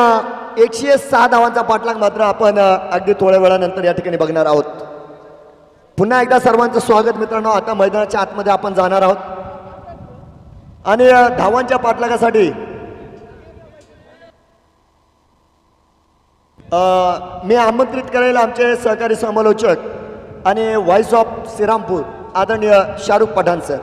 106 धावांचा पाठलाग मात्र आपण अगदी थोड्या वेळानंतर या ठिकाणी बघणार आहोत. पुन्हा एकदा सर्वांचं स्वागत मित्रांनो. आता मैदानाच्या आतमध्ये आपण जाणार आहोत आणि धावांच्या पाठलागासाठी मी आमंत्रित करेल आमचे सहकारी समालोचक आणि व्हॉइस ऑफ श्रीरामपूर आदरणीय Shahrukh Pathan sir.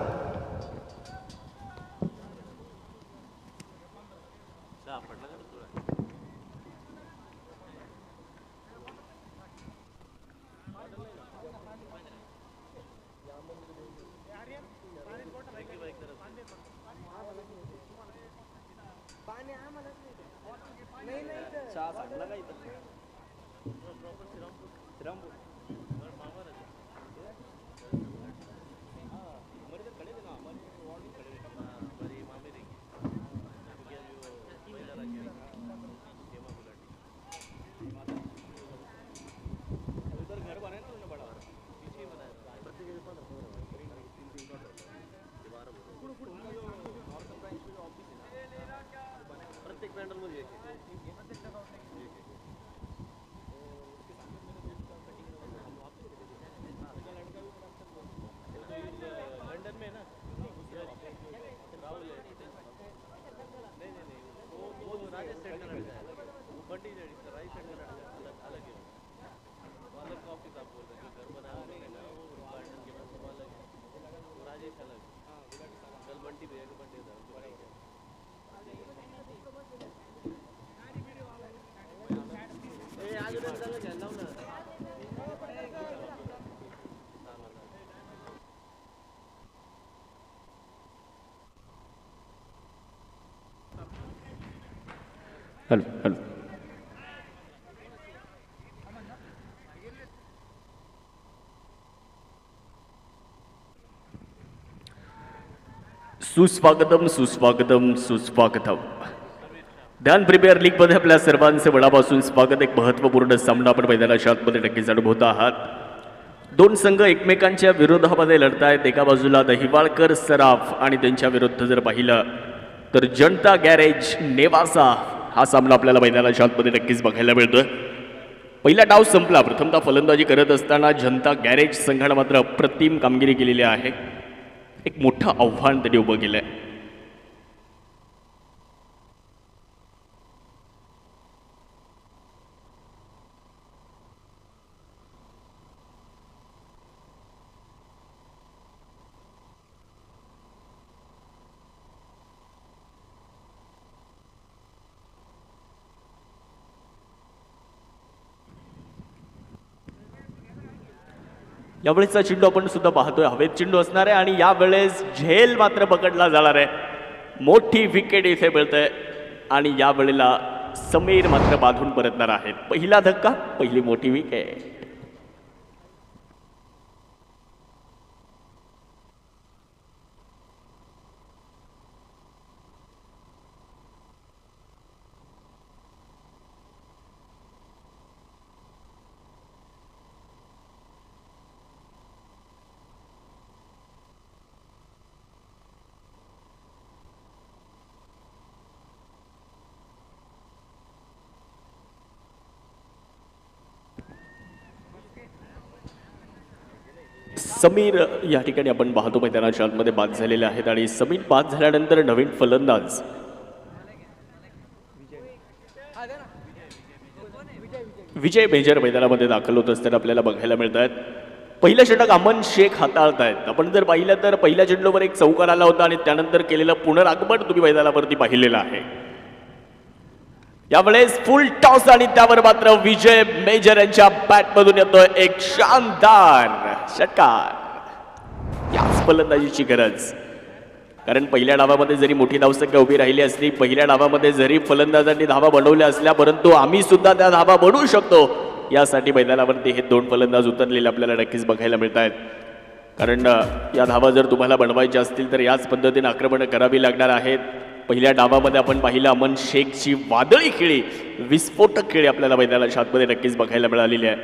Hello hello. सुस्वागतम सुस्वागतम सुस्वागतम. ध्यान प्रीमियर लीगमध्ये आपल्या सर्वांचे मनापासून स्वागत. एक महत्त्वपूर्ण सामना आपण मैदानाच्या आतमध्ये नक्कीच अनुभवत आहात. दोन संघ एकमेकांच्या विरोधामध्ये लढत आहेत. एका बाजूला दहिवाळकर सराफ आणि त्यांच्या विरुद्ध जर पाहिलं तर जनता गॅरेज नेवासा हा सामना आपल्याला मैदानाच्या आतमध्ये नक्कीच बघायला मिळतोय. पहिला डाव संपला. प्रथमतः फलंदाजी करत असताना जनता गॅरेज संघानं मात्र अप्रतिम कामगिरी केलेली आहे. एक मोठं आव्हान त्यांनी उभं केलंय. यावेळेसचा चेंडू आपण सुद्धा पाहतोय. हवेत चेंडू असणार आहे आणि यावेळेस झेल मात्र पकडला जाणार आहे. मोठी विकेट इथे मिळते आणि यावेळेला समीर मात्र बांधून परतणार आहेत. पहिला धक्का, पहिली मोठी विकेट. समीर या ठिकाणी आपण पाहतो मैदानाच्या आतमध्ये बाद झालेले आहेत आणि समीर बाद झाल्यानंतर नवीन फलंदाज विजय मेजर मैदानामध्ये दाखल होत असताना आपल्याला बघायला मिळत आहेत. पहिलं षटक अमन शेख हाताळत आहेत. आपण जर पाहिलं तर पहिल्या चेंडूवर एक चौकार आला होता आणि त्यानंतर केलेलं पुनरागमन तुम्ही मैदानावरती पाहिलेलं आहे. यावेळेस फुल टॉस आणि त्यावर मात्र विजय मेजर यांच्या बॅटमधून येतोय एक शानदार षटकार. याच फलंदाजीची गरज. कारण पहिल्या डावामध्ये जरी मोठी धावसंख्या उभी राहिली असली, पहिल्या डावामध्ये जरी फलंदाजांनी धावा बनवल्या असल्या, परंतु आम्ही सुद्धा त्या धावा बनवू शकतो यासाठी मैदानावरती हे दोन फलंदाज उतरलेले आपल्याला नक्कीच बघायला मिळत आहेत. कारण या धावा जर तुम्हाला बनवायच्या असतील तर याच पद्धतीने आक्रमण करावी लागणार आहेत. पहिल्या डावामध्ये आपण पाहिलं अमन शेखची वादळी खेळी, विस्फोटक खेळी आपल्याला मैदानाच्या आतमध्ये नक्कीच बघायला मिळालेली आहे.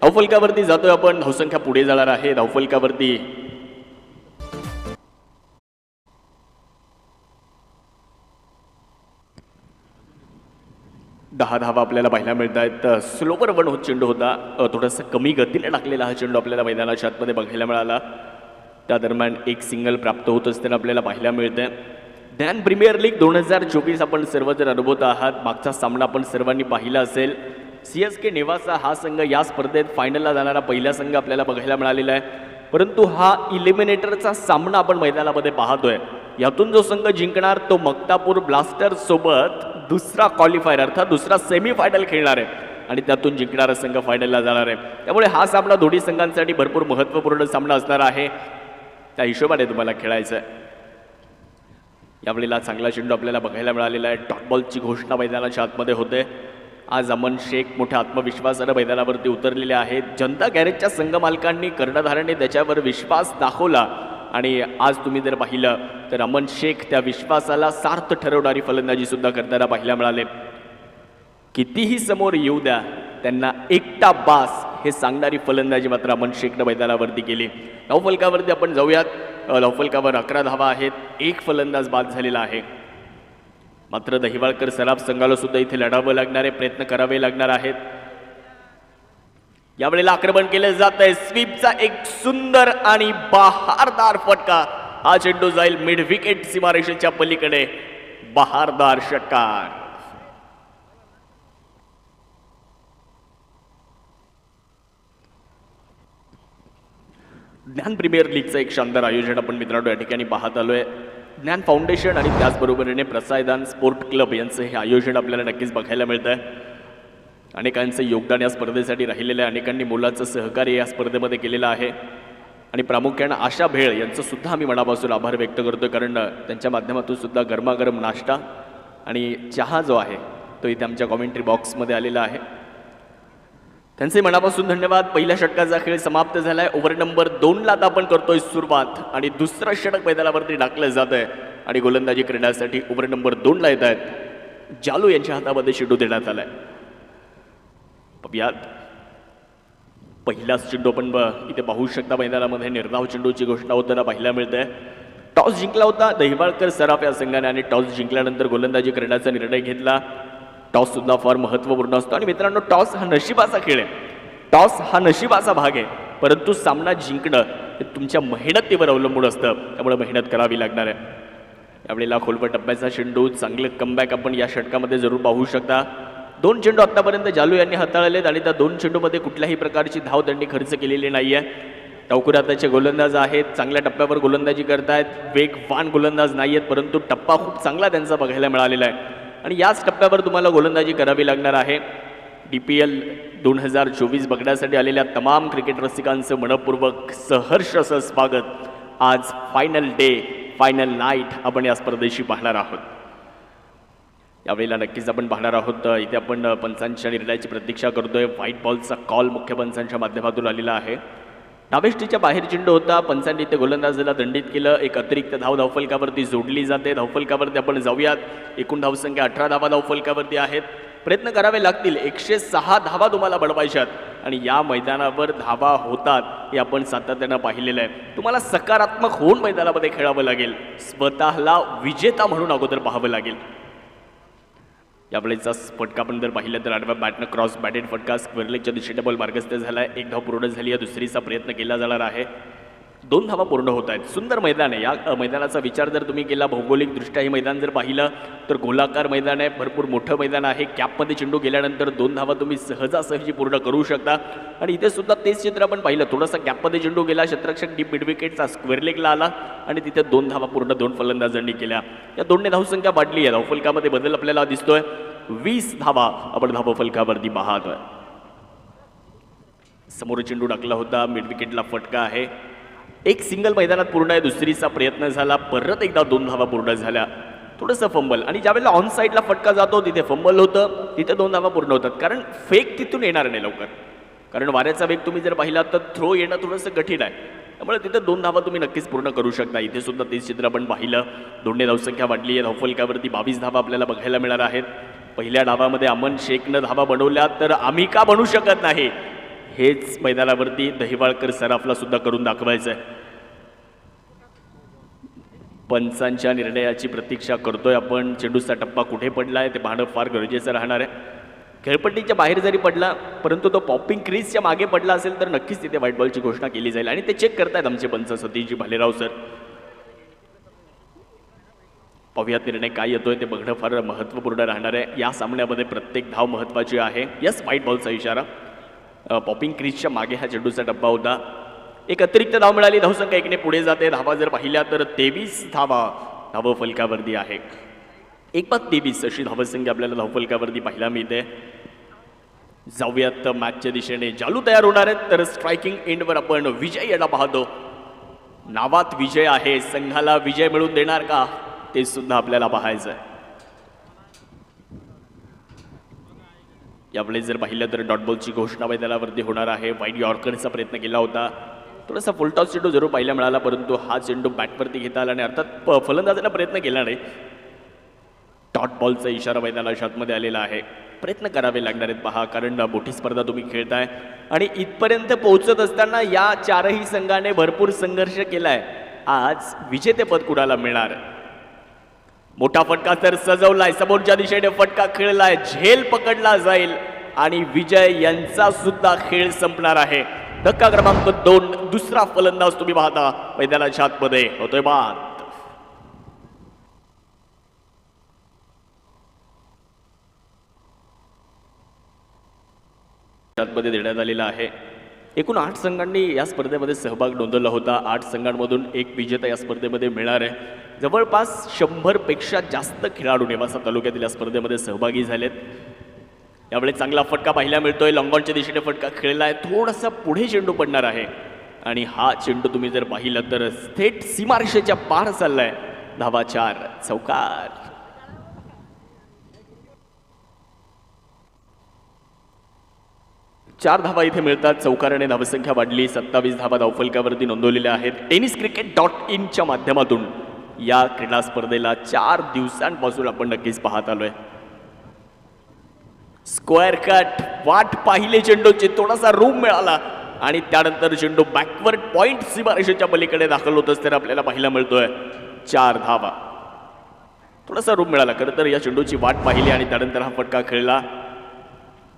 धावफलकावरती जातोय आपण. धावसंख्या पुढे जाणार आहे. धावफलकावरती 10 धावा आपल्याला पाहायला मिळत आहेत. स्लोवर वन होत चेंडू होता. थोडासा कमी गतीने टाकलेला हा चेंडू आपल्याला मैदानाच्या आतमध्ये बघायला मिळाला. त्या दरम्यान एक सिंगल प्राप्त होत असताना आपल्याला पाहायला मिळतंय. ध्यान प्रीमियर लीग 2024 आपण सर्व जर अनुभवत आहात. मागचा सामना आपण सर्वांनी पाहिला असेल. CSK नेवासा हा संघ या स्पर्धेत फायनलला जाणारा पहिला संघ आपल्याला बघायला मिळालेला आहे. परंतु हा इलिमिनेटरचा सामना आपण मैदानामध्ये पाहतोय. यातून जो संघ जिंकणार तो मक्तापूर ब्लास्टर्स सोबत दुसरा क्वालिफायर अर्थात दुसरा सेमीफायनल खेळणार आहे आणि त्यातून जिंकणारा संघ फायनलला जाणार आहे. त्यामुळे हा सामना दोन्ही संघांसाठी भरपूर महत्त्वपूर्ण सामना असणार आहे. त्या हिशोबाने तुम्हाला खेळायचं आहे. यावेळेला चांगला चेंडू आपल्याला बघायला मिळालेला आहे. डॉट बॉलची घोषणा मैदानाच्या आतमध्ये होते. आज अमन शेख मोठ्या आत्मविश्वासानं मैदानावरती उतरलेले आहेत. जनता गॅरेजच्या संघ मालकांनी कर्णधाराने त्याच्यावर विश्वास दाखवला आणि आज तुम्ही जर पाहिलं तर अमन शेख त्या विश्वासाला सार्थ ठरवणारी फलंदाजी सुद्धा करताना पाहायला मिळाले. कितीही समोर येऊ द्या, त्यांना एकटा बास हे सांगणारी फलंदाजी मात्र अमन शेखनं मैदानावरती केली. धावफलकावरती आपण जाऊयात. धावफलकावर 11 धावा आहेत. एक फलंदाज बाद झालेला आहे. मात्र दहिवाळकर सराफ संघाला सुद्धा इथे लढावं लागणारे प्रयत्न करावे लागणार आहेत. यावेळेला आक्रमण केलं जात आहे. स्वीपचा एक सुंदर आणि बहारदार फटका. हा चेंडू जाईल मिड विकेट सीमारेषेच्या पलीकडे. बहारदार षटकार. ज्ञान प्रीमियर लीगचं एक शानदार आयोजन आपण मित्रांनो या ठिकाणी पाहत आलोय. ज्ञान फाउंडेशन आणि त्याचबरोबरीने प्रसायदान स्पोर्ट क्लब यांचं हे आयोजन आपल्याला नक्कीच बघायला मिळतं आहे. अनेकांचं योगदान या स्पर्धेसाठी राहिलेलं आहे. अनेकांनी मोलाचं सहकार्य या स्पर्धेमध्ये केलेलं आहे आणि प्रामुख्यानं आशा भेळ यांचं सुद्धा आम्ही मनापासून आभार व्यक्त करतो. कारण त्यांच्या माध्यमातून सुद्धा गरमागरम नाश्ता आणि चहा जो आहे तो इथे आमच्या कॉमेंट्री बॉक्समध्ये आलेला आहे. त्यांचे मनापासून धन्यवाद. पहिल्या षटकाचा खेळ समाप्त झालाय. ओव्हर नंबर 2ला आता आपण करतोय सुरुवात आणि दुसरं षटक मैदानावरती टाकलं जात आहे आणि गोलंदाजी करण्यासाठी ओव्हर नंबर 2ला येत आहेत. जालू यांच्या हातामध्ये चेंडू देण्यात आलाय. यात पहिलाच चेंडू आपण इथे पाहू शकता. मैदानामध्ये निर्धाव चेंडूची घोषणा होताना पाहायला मिळते. टॉस जिंकला होता दहिवाळकर सराफ या संघाने आणि टॉस जिंकल्यानंतर गोलंदाजी करण्याचा निर्णय घेतला. टॉस सुद्धा फार महत्त्वपूर्ण असतो आणि मित्रांनो टॉस हा नशिबाचा खेळ आहे. टॉस हा नशिबाचा भाग आहे, परंतु सामना जिंकणं हे तुमच्या मेहनतीवर अवलंबून असतं. त्यामुळे मेहनत करावी लागणार आहे. यावेळेला खोलवर टप्प्याचा चेंडू, चांगलं कमबॅक आपण या षटकामध्ये जरूर पाहू शकता. 2 चेंडू आतापर्यंत जालू यांनी हाताळलेत आणि त्या 2 चेंडूमध्ये कुठल्याही प्रकारची धाव त्यांनी खर्च केलेली नाहीये. टावकुर हाताचे गोलंदाज आहेत, चांगल्या टप्प्यावर गोलंदाजी करतायत. वेगवान गोलंदाज नाही आहेत, परंतु टप्पा खूप चांगला त्यांचा बघायला मिळालेला आहे आणि याच टप्प्यावर तुम्हाला गोलंदाजी करावी लागणार आहे. DPL 2024 बघण्यासाठी आलेल्या तमाम क्रिकेट रसिकांचं मनपूर्वक सहर्ष असं स्वागत. आज फायनल डे, फायनल नाईट आपण या स्पर्धेशी पाहणार आहोत. यावेळेला नक्कीच आपण पाहणार आहोत. इथे आपण पंचांच्या निर्णयाची प्रतीक्षा करतोय. व्हाईट बॉलचा कॉल मुख्य पंचांच्या माध्यमातून आलेला आहे. डावेष्टीच्या बाहेर चेंडू होता. पंचांनी ते गोलंदाजाला दंडित केलं. एक अतिरिक्त धाव धावफलकावरती जोडली जाते. धावफलकावरती आपण जाऊयात. एकूण धावसंख्या 18 धावा धावफलकावरती आहेत. प्रयत्न करावे लागतील. 106 धावा तुम्हाला बनवायच्यात आणि या मैदानावर धावा होतात हे आपण सातत्यानं पाहिलेलं आहे. तुम्हाला सकारात्मक होऊन मैदानामध्ये खेळावं लागेल. स्वतःला विजेता म्हणून अगोदर पाहावं लागेल. यावेळेचा फटका आपण जर पाहिलं तर आडव्या बॅटनं क्रॉस बॅटेड फटका स्क्वेअरलेगच्या दिशेने बॉल मार्गस्थ झाला आहे. 1 धाव पूर्ण झाली आहे. दुसरीचा प्रयत्न केला जाणार आहे. 2 धावा पूर्ण होत आहेत. सुंदर मैदान आहे. या मैदानाचा विचार जर तुम्ही केला भौगोलिकदृष्ट्या हे मैदान जर पाहिलं तर गोलाकार मैदान आहे. भरपूर मोठं मैदान आहे. कॅपमध्ये चेंडू गेल्यानंतर 2 धावा तुम्ही सहजासहजी पूर्ण करू शकता आणि इथे सुद्धा तेच चित्र आपण पाहिलं. थोडासा कॅपमध्ये चेंडू गेला, क्षेत्ररक्षक डीप मिड विकेटचा स्क्वेअरलेगला आला आणि तिथे 2 धावा पूर्ण 2 फलंदाजांनी केल्या. या 2ने धावसंख्या वाढली आहे. धावफलकामध्ये बदल आपल्याला दिसतोय. 20 धावा आपण धावफलकावरती पाहतोय. समोर चेंडू टाकला होता. मिड विकेटला फटका आहे. एक सिंगल मैदानात पूर्ण आहे. दुसरीचा प्रयत्न झाला. परत एकदा 2 धावा पूर्ण झाल्या. थोडंसं फंबल आणि ज्यावेळेला ऑन साईडला फटका जातो तिथे फंबल होतं. तिथे 2 धावा पूर्ण होतात. कारण फेक तिथून येणार नाही लवकर. कारण वाऱ्याचा वेग तुम्ही जर पाहिला तर थ्रो येणं थोडंसं कठीण आहे. त्यामुळे तिथे 2 धावा तुम्ही नक्कीच पूर्ण करू शकता. इथे सुद्धा तेच चित्र आपण पाहिलं. 2ने धावसंख्या वाढली आहे. धावफलकावरती 22 धावा आपल्याला बघायला मिळणार आहेत. पहिल्या डावामध्ये अमन शेखनं धावा बनवल्या तर आम्ही का बनवू शकत नाही हेच मैदानावरती दहिवाळकर सराफला सुद्धा करून दाखवायचं आहे. पंचांच्या निर्णयाची प्रतीक्षा करतोय आपण. चेंडूचा टप्पा कुठे पडलाय ते पाहणं फार गरजेचं राहणार आहे. खेळपट्टीच्या बाहेर जरी पडला परंतु तो पॉपिंग क्रीजच्या मागे पडला असेल तर नक्कीच तिथे व्हाईट बॉलची घोषणा केली जाईल आणि ते चेक करतायत आमचे पंच सतीशजी भालेराव सर. पाहुयात निर्णय काय येतोय ते बघणं फार महत्त्वपूर्ण राहणार आहे. या सामन्यामध्ये प्रत्येक धाव महत्त्वाची आहे. यस, व्हाईट बॉलचा इशारा. पॉपिंग क्रीजच्या मागे हा चेंडूचा डब्बा होता. एक अतिरिक्त धाव मिळाली. धावसंख्या 1ने पुढे जाते. धावा जर पाहिल्या तर 23 धावा धावफलकावरती आहे. 1-23 अशी धावसंख्या आपल्याला धावफलकावरती पाहायला मिळते. जाऊयात मॅचच्या दिशेने. जालू तयार होणार आहेत तर स्ट्रायकिंग एंडवर आपण विजय याला पाहतो. नावात विजय आहे. संघाला विजय मिळवून देणार का ते सुद्धा आपल्याला पाहायचं आहे. यावेळेस जर पाहिलं तर डॉट बॉलची घोषणा मैदानावरती होणार आहे. वाईड यॉर्करचा प्रयत्न केला होता. थोडासा फुलटॉस चेंडू जरूर पाहायला मिळाला परंतु हा चेंडू बॅटवरती घेता आला आणि अर्थात फलंदाजांना प्रयत्न केला नाही. डॉट बॉलचा इशारा मैदानाच्या आतमध्ये आलेला आहे. प्रयत्न करावे लागणार आहेत पहा, कारण मोठी स्पर्धा तुम्ही खेळताय आणि इथपर्यंत पोहोचत असताना या 4ही संघाने भरपूर संघर्ष केलाय. आज विजेतेपद कुणाला मिळणार? मोठा फटका तर सजवलाय. समोरच्या दिशेने फटका खेळलाय. झेल पकडला जाईल आणि विजय यांचा सुद्धा खेळ संपणार आहे. धक्का क्रमांक 2. दुसरा फलंदाज तुम्ही पाहता मैदानाच्या आतमध्ये होतोय बाद. आतमध्ये देण्यात आलेला आहे. एकूण 8 संघांनी या स्पर्धेमध्ये सहभाग नोंदवला होता. 8 संघांमधून एक विजेता या स्पर्धेमध्ये मिळणार आहे. जवळपास 100 पेक्षा जास्त खेळाडू नेवासा तालुक्यातील या स्पर्धेमध्ये सहभागी झालेत. यावेळी चांगला फटका पाहायला मिळतोय. लॉंगॉनच्या दिशेने फटका खेळलाय. थोडासा पुढे चेंडू पडणार आहे आणि हा चेंडू तुम्ही जर पाहिलं तर थेट सीमारेषेच्या पार चाललाय. धावा 4. चौकार. 4 धावा इथे मिळतात. चौकाराने धावसंख्या वाढली. 27 धावा धावफलकावरती नोंदवलेल्या आहेत. tenniscricket.in माध्यमातून या क्रीडा स्पर्धेला 4 दिवसांपासून आपण नक्कीच पाहत आलोय. स्क्वेअर कट, वाट पाहिले चेंडूची, थोडासा रूम मिळाला आणि त्यानंतर चेंडू बॅकवर्ड पॉइंट सीमारेषेच्या पलीकडे दाखल होत असताना आपल्याला पाहायला मिळतोय 4 धावा. थोडासा रूम मिळाला. खरं तर या चेंडूची वाट पाहिली आणि त्यानंतर हा फटका खेळला.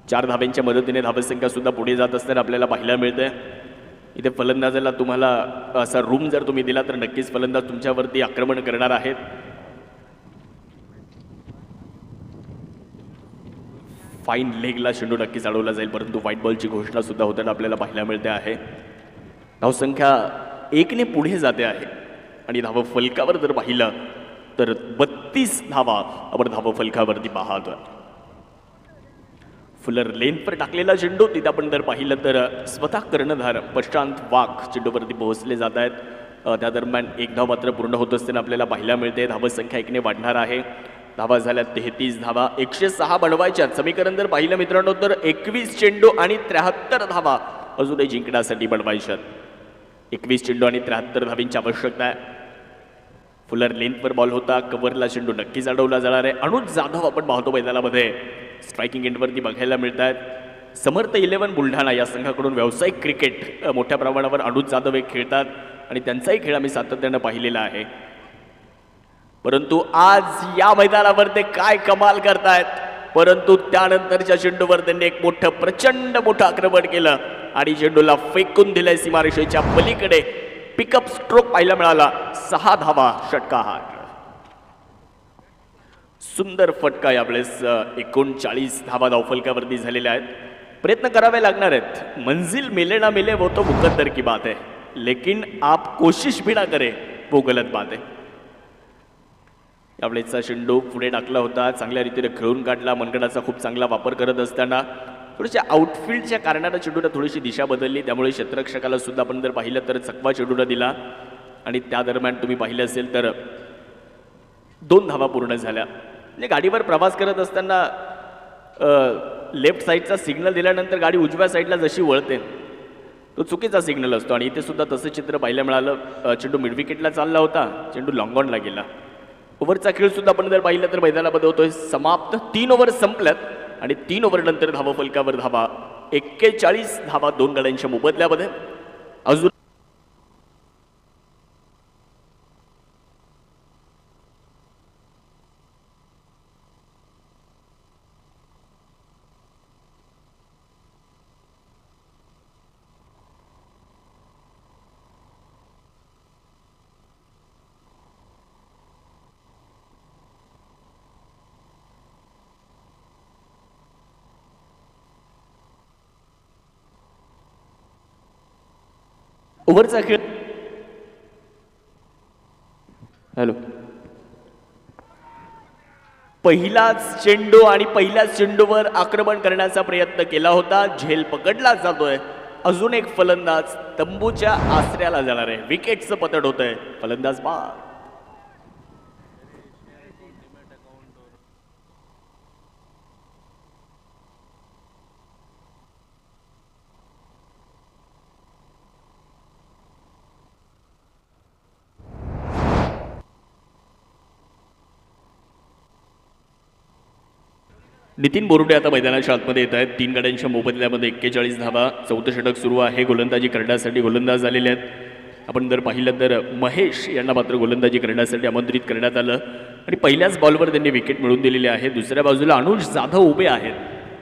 4 धाब्यांच्या मदतीने धावसंख्या सुद्धा पुढे जात असताना आपल्याला पाहायला मिळते. इथे फलंदाजाला तुम्हाला असा रूम जर तुम्ही दिला तर नक्कीच फलंदाज तुमच्यावरती आक्रमण करणार आहेत. फाईन लेगला चेंडू नक्कीच अडवला जाईल, परंतु व्हाईट बॉलची घोषणा सुद्धा होताना आपल्याला पाहायला मिळते आहे. धावसंख्या 1ने पुढे जाते आहे आणि धावफलकावर जर पाहिलं तर 32 धावा आपण धावफलकावरती पाहतोय. फुलर लेनवर टाकलेला चेंडू तिथे आपण जर पाहिलं तर स्वतः कर्णधार प्रशांत वाघ चेंडूवरती पोहोचले जात आहेत. त्या दरम्यान 1 धाव मात्र पूर्ण होत असताना आपल्याला पाहायला मिळते. धावसंख्या 1ने वाढणार आहे. धावा झाल्या 33 धावा. 106 बनवायच्या. समीकरण जर पाहिलं मित्रांनो तर 21 चेंडू आणि 73 धावा अजूनही जिंकण्यासाठी बनवायच्यात. 21 चेंडू आणि 73 धावींची आवश्यकता आहे. फुलर लेनवर बॉल होता. कव्हरला चेंडू नक्कीच अडवला जाणार आहे. अनुज जाधव आपण पाहतो मैदानामध्ये स्ट्रायकिंग एंडवरती बघायला मिळत आहेत. समर्थ 11 बुलढाणा या संघाकडून व्यावसायिक क्रिकेट मोठ्या प्रमाणावर अनुज जाधव एक खेळतात आणि त्यांचाही खेळ आम्ही सातत्यानं पाहिलेला आहे. परंतु आज या मैदानावर ते काय कमाल करतायत. परंतु त्यानंतरच्या चेंडूवर त्यांनी एक प्रचंड मोठं आक्रमण केलं आणि चेंडूला फेकून दिलंय सीमारेषेच्या पलीकडे. पिकअप स्ट्रोक पाहायला मिळाला. 6 धावा षटकार. सुंदर फटका यावेळेस. 39 धावा धावफलकावरती झालेल्या आहेत. प्रयत्न करावे लागणार आहेत. मंजिल मिले ना मिले वो तो मुकद्दर की बात है, लेकिन आप कोशिश भी ना करे वो गलत बात है. यावेळेसचा चेंडू पुढे टाकला होता. चांगल्या रीतीने खेळून काढला. मनगडाचा खूप चांगला वापर करत असताना थोडीशी आउटफील्डच्या कारणानं चेंडूला थोडीशी दिशा बदलली. त्यामुळे क्षेत्ररक्षकाला सुद्धा आपण जर पाहिलं तर चकवा चेंडूला दिला आणि त्या दरम्यान तुम्ही पाहिलं असेल तर 2 धावा पूर्ण झाल्या. म्हणजे गाडीवर प्रवास करत असताना लेफ्ट साईडचा सिग्नल दिल्यानंतर गाडी उजव्या साईडला जशी वळते तो चुकीचा सिग्नल असतो आणि इथे सुद्धा तसं चित्र पाहायला मिळालं. चेंडू मिड विकेटला चालला होता. चेंडू लॉंग ऑनला गेला. ओव्हरचा खेळ सुद्धा आपण जर पाहिलं तर मैदानामध्ये होतोय समाप्त. 3 ओव्हर संपल्यात आणि 3 ओव्हरनंतर धावफलकावर धावा 41 धावा 2 गड्यांच्या मोबदल्यामध्ये. अजून ओव्हरचा खेळ. हॅलो. पहिलाच चेंडू आणि पहिल्याच चेंडूवर आक्रमण करण्याचा प्रयत्न केला होता. झेल पकडला जातोय. अजून एक फलंदाज तंबूच्या आसऱ्याला जाणार आहे. विकेटचं पतन होत आहे. फलंदाज बाद. नितीन बोरुडे आता मैदानाच्या आतमध्ये येत आहेत. 3 गड्यांच्या मोबदल्यामध्ये 41 धावा. 4थं षटक सुरू आहे. गोलंदाजी करण्यासाठी गोलंदाज आलेले आहेत. आपण जर पाहिलं तर महेश यांना मात्र गोलंदाजी करण्यासाठी आमंत्रित करण्यात आलं आणि पहिल्याच बॉलवर त्यांनी विकेट मिळवून दिलेली आहे. दुसऱ्या बाजूला अनुज जाधव उभे आहेत.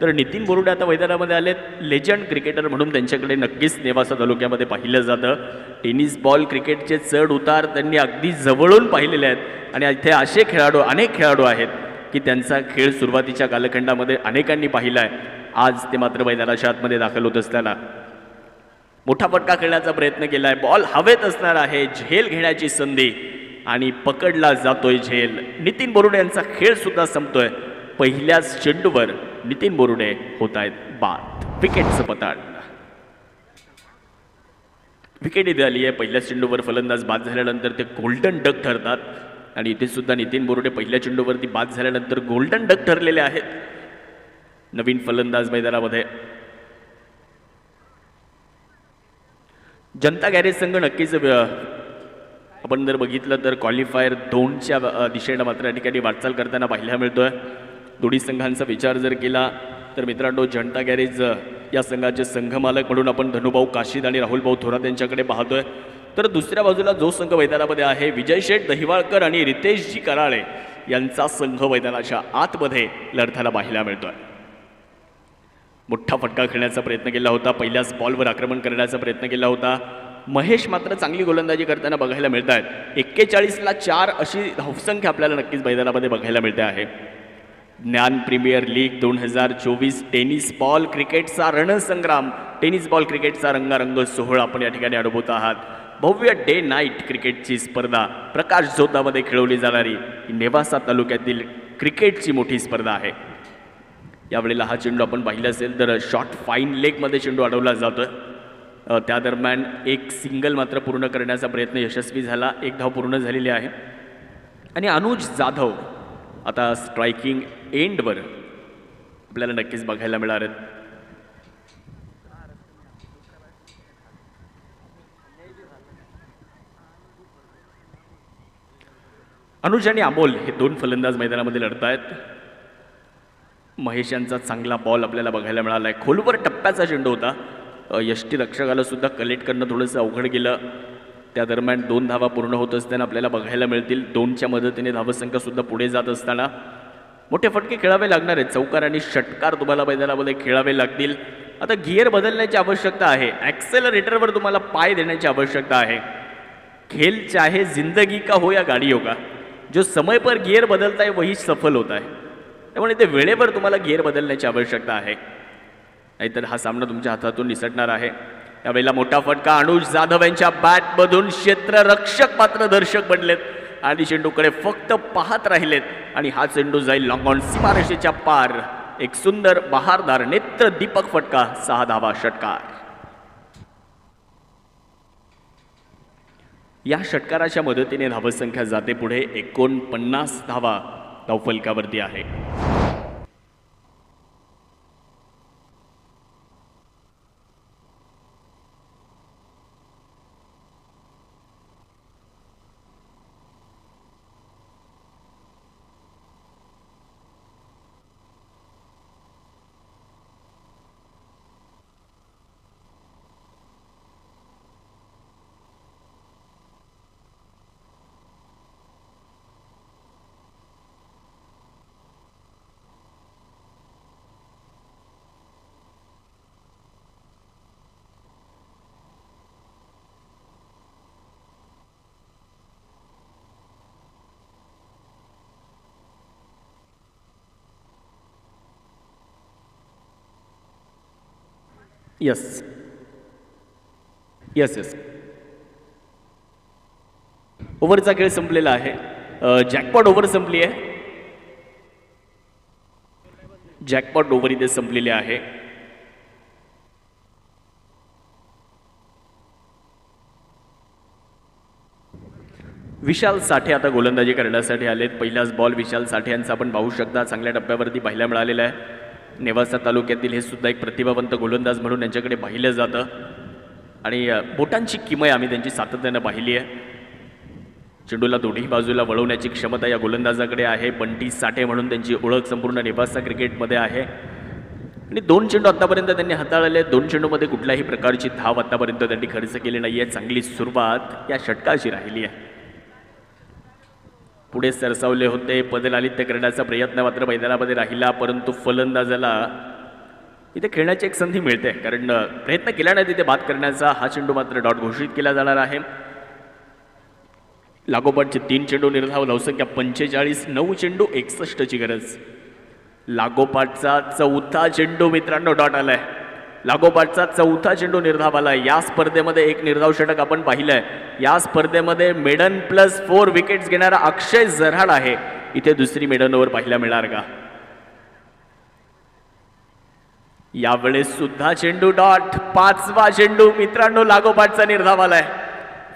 तर नितीन बोरुडे आता मैदानामध्ये आलेत. लेजंड क्रिकेटर म्हणून त्यांच्याकडे नक्कीच नेवासा तालुक्यामध्ये पाहिलं जातं. टेनिस बॉल क्रिकेटचे चढ उतार त्यांनी अगदी जवळून पाहिलेले आहेत आणि इथे असे खेळाडू अनेक खेळाडू आहेत की त्यांचा खेळ सुरुवातीच्या कालखंडामध्ये अनेकांनी पाहिला आहे. आज ते मात्र मैदानाच्या आतमध्ये दाखल होत असताना मोठा फटका खेळण्याचा प्रयत्न केला आहे. बॉल हवेत असणार आहे. झेल घेण्याची संधी आणि पकडला जातोय झेल. नितीन बोरुडे यांचा खेळ सुद्धा संपतोय. पहिल्याच चेंडूवर नितीन बोरुडे होत आहेत बाद. विकेटचं पतन. विकेट इथे आली आहे. पहिल्याच चेंडूवर फलंदाज बाद झाल्यानंतर ते गोल्डन डक ठरतात आणि इथे सुद्धा नितीन बोरुडे पहिल्या चेंडूवरती बाद झाल्यानंतर गोल्डन डक ठरलेले आहेत. नवीन फलंदाज मैदानामध्ये जनता गॅरेज संघ नक्कीच आपण जर बघितलं तर क्वालिफायर 2च्या दिशेनं मात्र या ठिकाणी वाटचाल करताना पाहायला मिळतोय. दोन्ही संघांचा विचार जर केला तर मित्रांनो जनता गॅरेज या संघाचे संघमालक म्हणून आपण धनुभाऊ काशीद आणि राहुल भाऊ थोरात यांच्याकडे पाहतोय. तर दुसऱ्या बाजूला जो संघ मैदानामध्ये आहे विजय शेठ दहिवाळकर आणि रितेशजी कराळे यांचा संघ मैदानाच्या आतमध्ये लढताना पाहायला मिळतोय. मोठा फटका खेळण्याचा प्रयत्न केला होता, पहिल्याच बॉलवर आक्रमण करण्याचा प्रयत्न केला होता. महेश मात्र चांगली गोलंदाजी करताना बघायला मिळत आहेत. 41ला 4 अशी धावसंख्या आपल्याला नक्कीच मैदानामध्ये बघायला मिळते आहे. ज्ञान प्रीमियर लीग 2024 टेनिस बॉल क्रिकेटचा रणसंग्राम, टेनिस बॉल क्रिकेटचा रंगारंग सोहळा आपण या ठिकाणी अनुभवत आहात. भव्य डे नाईट क्रिकेटची स्पर्धा प्रकाश झोतामध्ये खेळवली जाणारी ही नेवासा तालुक्यातील क्रिकेटची मोठी स्पर्धा आहे. यावेळेला हा चेंडू आपण पाहिला असेल तर शॉर्ट फाईन लेगमध्ये चेंडू अडवला जातोय. त्या दरम्यान एक सिंगल मात्र पूर्ण करण्याचा प्रयत्न यशस्वी झाला. एक धाव पूर्ण झालेली आहे आणि अनुज जाधव आता स्ट्रायकिंग एंडवर आपल्याला नक्कीच बघायला मिळणार आहेत. अनुज आणि अमोल हे 2 फलंदाज मैदानामध्ये लढत आहेत. महेश यांचा चांगला बॉल आपल्याला बघायला मिळाला आहे. खोलवर टप्प्याचा चेंडू होता. यष्टीरक्षकाला सुद्धा कलेक्ट करणं थोडंसं अवघड गेलं. त्या दरम्यान 2 धावा पूर्ण होत असताना आपल्याला बघायला मिळतील. 2च्या मदतीने धावसंख्यासुद्धा पुढे जात असताना मोठे फटके खेळावे लागणार आहेत. चौकार आणि षटकार तुम्हाला मैदानामध्ये खेळावे लागतील. आता गिअर बदलण्याची आवश्यकता आहे. ॲक्सेलरेटरवर तुम्हाला पाय देण्याची आवश्यकता आहे. खेल चाहे जिंदगी का हो या गाडी होगा, जो समय पर गिअर बदलता है वही सफल होता है. त्यामुळे ते वेळेवर तुम्हाला गिअर बदलण्याची आवश्यकता आहे, नाहीतर हा सामना तुमच्या हातातून निसटणार आहे. यावेळेला मोठा फटका अनुज जाधव यांच्या बॅटमधून क्षेत्ररक्षक मात्र दर्शक बनलेत आणि चेंडूकडे फक्त पाहत राहिलेत आणि हा चेंडू जाईल लॉंग ऑन सीमारेषेच्या पार. एक सुंदर बहारदार नेत्र दीपक फटका, 6 धावा षटकार. या षटकाराच्या मदतीने धावसंख्या जाते पुढे. 49 धावा धावफलकावरती आहे. यस यस यस ओव्हरचा खेळ संपलेला आहे. जॅकपॉट ओव्हर संपली आहे. जॅकपॉट ओव्हर इथे संपलेली आहे. विशाल साठे आता गोलंदाजी करण्यासाठी आलेत. पहिलाच बॉल विशाल साठे यांचा आपण पाहू शकता चांगल्या टप्प्यावरती पाहायला मिळालेला आहे. नेवासा तालुक्यातील हे सुद्धा एक प्रतिभावंत गोलंदाज म्हणून यांच्याकडे पाहिलं जातं आणि बोटांची किमय आम्ही त्यांची सातत्यानं पाहिली आहे. चेंडूला दोन्ही बाजूला वळवण्याची क्षमता या गोलंदाजाकडे आहे. बंटी साठे म्हणून त्यांची ओळख संपूर्ण नेवासा क्रिकेटमध्ये आहे आणि 2 चेंडू आत्तापर्यंत त्यांनी हाताळले. 2 चेंडूमध्ये कुठल्याही प्रकारची धाव आत्तापर्यंत त्यांनी खर्च केली नाही आहे. चांगली सुरुवात या षटकाची राहिली आहे. पुढे सरसावले होते, पदलालित्य करण्याचा प्रयत्न मात्र मैदानामध्ये राहिला, परंतु फलंदाजाला इथे खेळण्याची एक संधी मिळते कारण प्रयत्न केल्याने तिथे बाद करण्याचा. हा चेंडू मात्र डॉट घोषित केला जाणार आहे. लागोपाठचे 3 चेंडू निर्धाव, धावसंख्या 45, 9 चेंडू 61ची गरज. लागोपाठचा 4था चेंडू मित्रांनो डॉट आलाय. लागोपाठचा 4था चेंडू निर्धाव आलाय. या स्पर्धेमध्ये एक निर्धाव षटक आपण पाहिलंय. या स्पर्धेमध्ये मेडन +4 विकेट्स घेणारा अक्षय जऱ्हाड आहे. इथे दुसरी मेडन ओव्हर पाहायला मिळणार का? यावेळेस सुद्धा चेंडू डॉट. 5वा चेंडू मित्रांनो लागोपाठचा निर्धाव आलाय.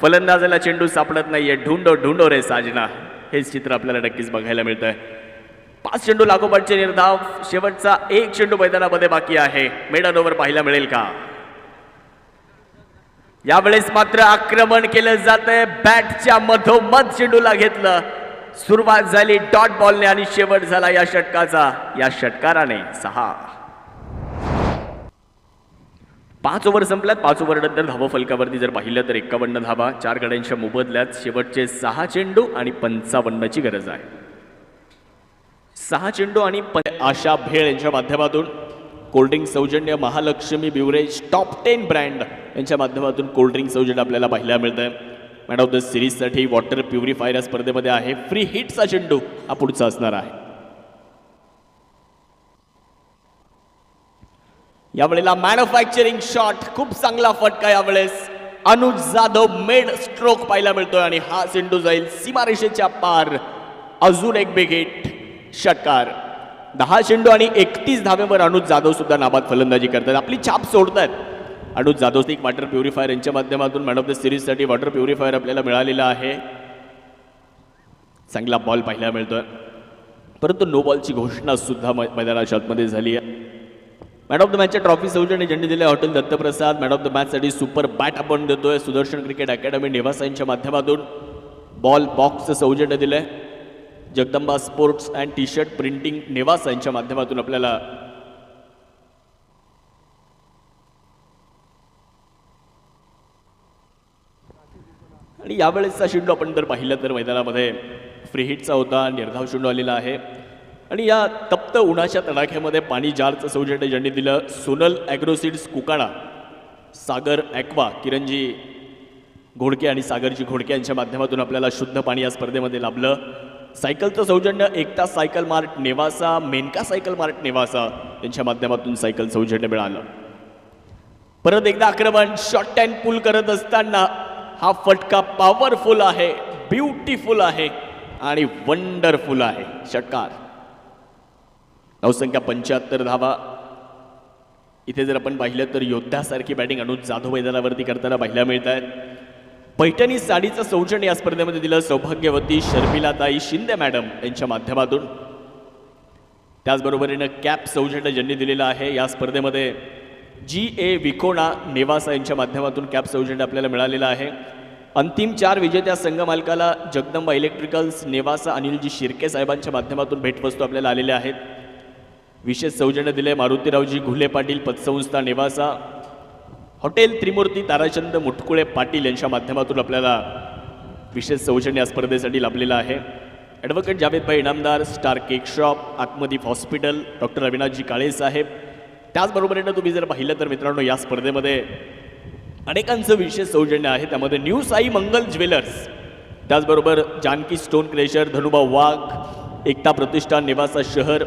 फलंदाजाला चेंडू सापडत नाहीये. ढूंढो रे साजना, हेच चित्र आपल्याला नक्कीच बघायला मिळतंय. 5 चेंडू लागोपाठचे निर्धाव. शेवटचा 1 चेंडू मैदानामध्ये बाकी आहे. मेडन ओव्हर पाहायला मिळेल का? यावेळेस मात्र आक्रमण केलं जातंय. बॅटच्या मधोमध चेंडूला घेतलं. सुरुवात झाली डॉट बॉलने आणि शेवट झाला या षटकाचा. या षटकाराने 6. 5 ओव्हर संपल्यात. 5 ओव्हर नंतर धावा फलकावरती जर पाहिलं तर 51 धावा 4 गड्यांच्या मोबदल्यात. शेवटचे 6 चेंडू आणि 55ची गरज आहे. 6 चेंडू आणि आशा भेळ यांच्या माध्यमातून कोल्ड्रिंक सौजन्य महालक्ष्मी ब्युरेज टॉप 10 ब्रँड यांच्या माध्यमातून कोल्ड्रिंक सौजन्य आपल्याला पाहायला मिळतंय. मॅन ऑफ द सिरीजसाठी वॉटर प्युरिफायर या स्पर्धेमध्ये आहे. फ्री हिटचा चेंडू हा पुढचा असणार आहे. यावेळेला मॅन्युफॅक्चरिंग शॉट, खूप चांगला फटका यावेळेस अनुज जाधव मेड स्ट्रोक पाहायला मिळतोय आणि हा चेंडू जाईल सीमारेषेच्या पार. अजून एक बिग हिट. षटकार. 10 चेंडू आणि 31 धावेवर अनुज जाधव सुद्धा नाबाद फलंदाजी करतात. आपली छाप सोडतात. अनुज जाधव एक वॉटर प्युरिफायर यांच्या माध्यमातून मॅन ऑफ द सिरीजसाठी वॉटर प्युरिफायर आपल्याला मिळालेला आहे. चांगला बॉल पाहायला मिळतोय, परंतु नो बॉलची घोषणा सुद्धा मैदानाच्या आतमध्ये झाली आहे. मॅन ऑफ द मॅचच्या ट्रॉफी सौजन्य ज्यांनी दिले hotel Dattaprasad. Man of the मॅचसाठी सुपर बॅट आपण देतोय सुदर्शन क्रिकेट अकॅडमी नेवासा यांच्या माध्यमातून. बॉल बॉक्सचं सौजन्य दिलंय Jagdamba sports and T shirt printing Newasa यांच्या माध्यमातून आपल्याला. आणि यावेळेसचा चेंडू आपण जर पाहिलं तर मैदानामध्ये फ्री हिटचा होता. निर्धाव चेंडू आलेला आहे आणि या तप्त उन्हाच्या तडाख्यामध्ये पाणी जारचं सौजन्य ज्यांनी दिलं सोनल ॲग्रोसीड्स कुकाणा, सागर ॲक्वा, किरणजी घोडके आणि सागरजी घोडके यांच्या माध्यमातून आपल्याला शुद्ध पाणी या स्पर्धेमध्ये लाभलं. सायकलचं सौजन्य Ekta cycle mart Nevasa, Menaka cycle mart Nevasa यांच्या माध्यमातून सायकल सौजन्य मिळालं. परत एकदा आक्रमण शॉर्ट अँड पुल करत असताना हा फटका पॉवरफुल आहे, ब्युटिफुल आहे आणि वंडरफुल आहे. षटकार. धावसंख्या 75 धावा. इथे जर आपण पाहिलं तर योद्ध्यासारखी बॅटिंग अनुज जाधव मैदानावरती करताना पाहायला मिळत आहेत. पैठणी साडीचं सौजन्य या स्पर्धेमध्ये दिलं सौभाग्यवती शर्मिलाताई शिंदे मॅडम यांच्या माध्यमातून. त्याचबरोबरीनं कॅप सौजन्य ज्यांनी दिलेलं आहे या स्पर्धेमध्ये GA विकोणा नेवासा यांच्या माध्यमातून कॅप सौजन्य आपल्याला मिळालेलं आहे. अंतिम 4 विजेत्या संघ मालकाला जगदंबा इलेक्ट्रिकल्स नेवासा अनिलजी शिर्के साहेबांच्या माध्यमातून भेटवस्तू आपल्याला आलेल्या आहेत. विशेष सौजन्य दिले मारुतीरावजी घुले पाटील पतसंस्था नेवासा. हॉटेल त्रिमूर्ती ताराचंद मुटकुळे पाटील यांच्या माध्यमातून आपल्याला विशेष सौजन्य या स्पर्धेसाठी लाभलेलं आहे. Advocate Javedbhai Inamdar, star cake shop, Atmadeep hospital, doctor Avinashji Kale साहेब. त्याचबरोबरीनं तुम्ही जर पाहिलं तर मित्रांनो या स्पर्धेमध्ये अनेकांचं विशेष सौजन्य आहे. त्यामध्ये न्यू साई मंगल ज्वेलर्स, त्याचबरोबर जानकी स्टोन क्रेशर, धनुभाऊ वाघ, एकता प्रतिष्ठान नेवासा शहर,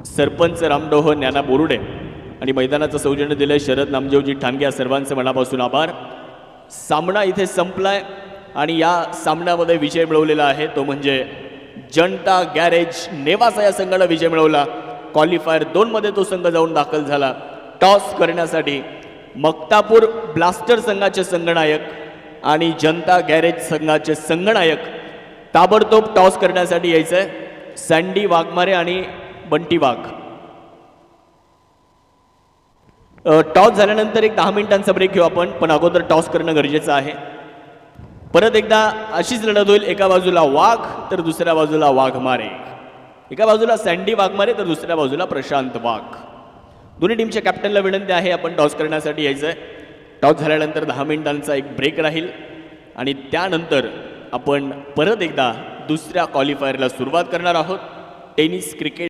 सरपंच रामडोह ज्ञाना बोरुडे आणि मैदानाचं सौजन्य दिलंय शरद नामदेवजी ठाणगे. या सर्वांचं मनापासून आभार. सामना इथे संपलाय आणि या सामन्यामध्ये विजय मिळवलेला आहे तो म्हणजे जनता गॅरेज नेवासा या संघाला विजय मिळवला. क्वालिफायर 2 मध्ये तो संघ जाऊन दाखल झाला. टॉस करण्यासाठी मक्तापूर ब्लास्टर संघाचे संघनायक आणि जनता गॅरेज संघाचे संघनायक ताबडतोब टॉस करण्यासाठी यायचंय. सँडी वाघमारे आणि बंटी वाघ. टॉस झाल्यानंतर एक 10 मिनिटांचा ब्रेक घेऊ आपण, पण अगोदर टॉस करणं गरजेचं आहे. परत एकदा अशीच लढत होईल. एका बाजूला वाघ तर दुसऱ्या बाजूला वाघमारे. एका बाजूला सँडी वाघमारे तर दुसऱ्या बाजूला प्रशांत वाघ. दोन्ही टीमच्या कॅप्टनला विनंती आहे आपण टॉस करण्यासाठी यायचंय. टॉस झाल्यानंतर 10 मिनिटांचा एक ब्रेक राहील आणि त्यानंतर आपण परत एकदा दुसऱ्या क्वालिफायरला सुरुवात करणार आहोत. Tennis cricket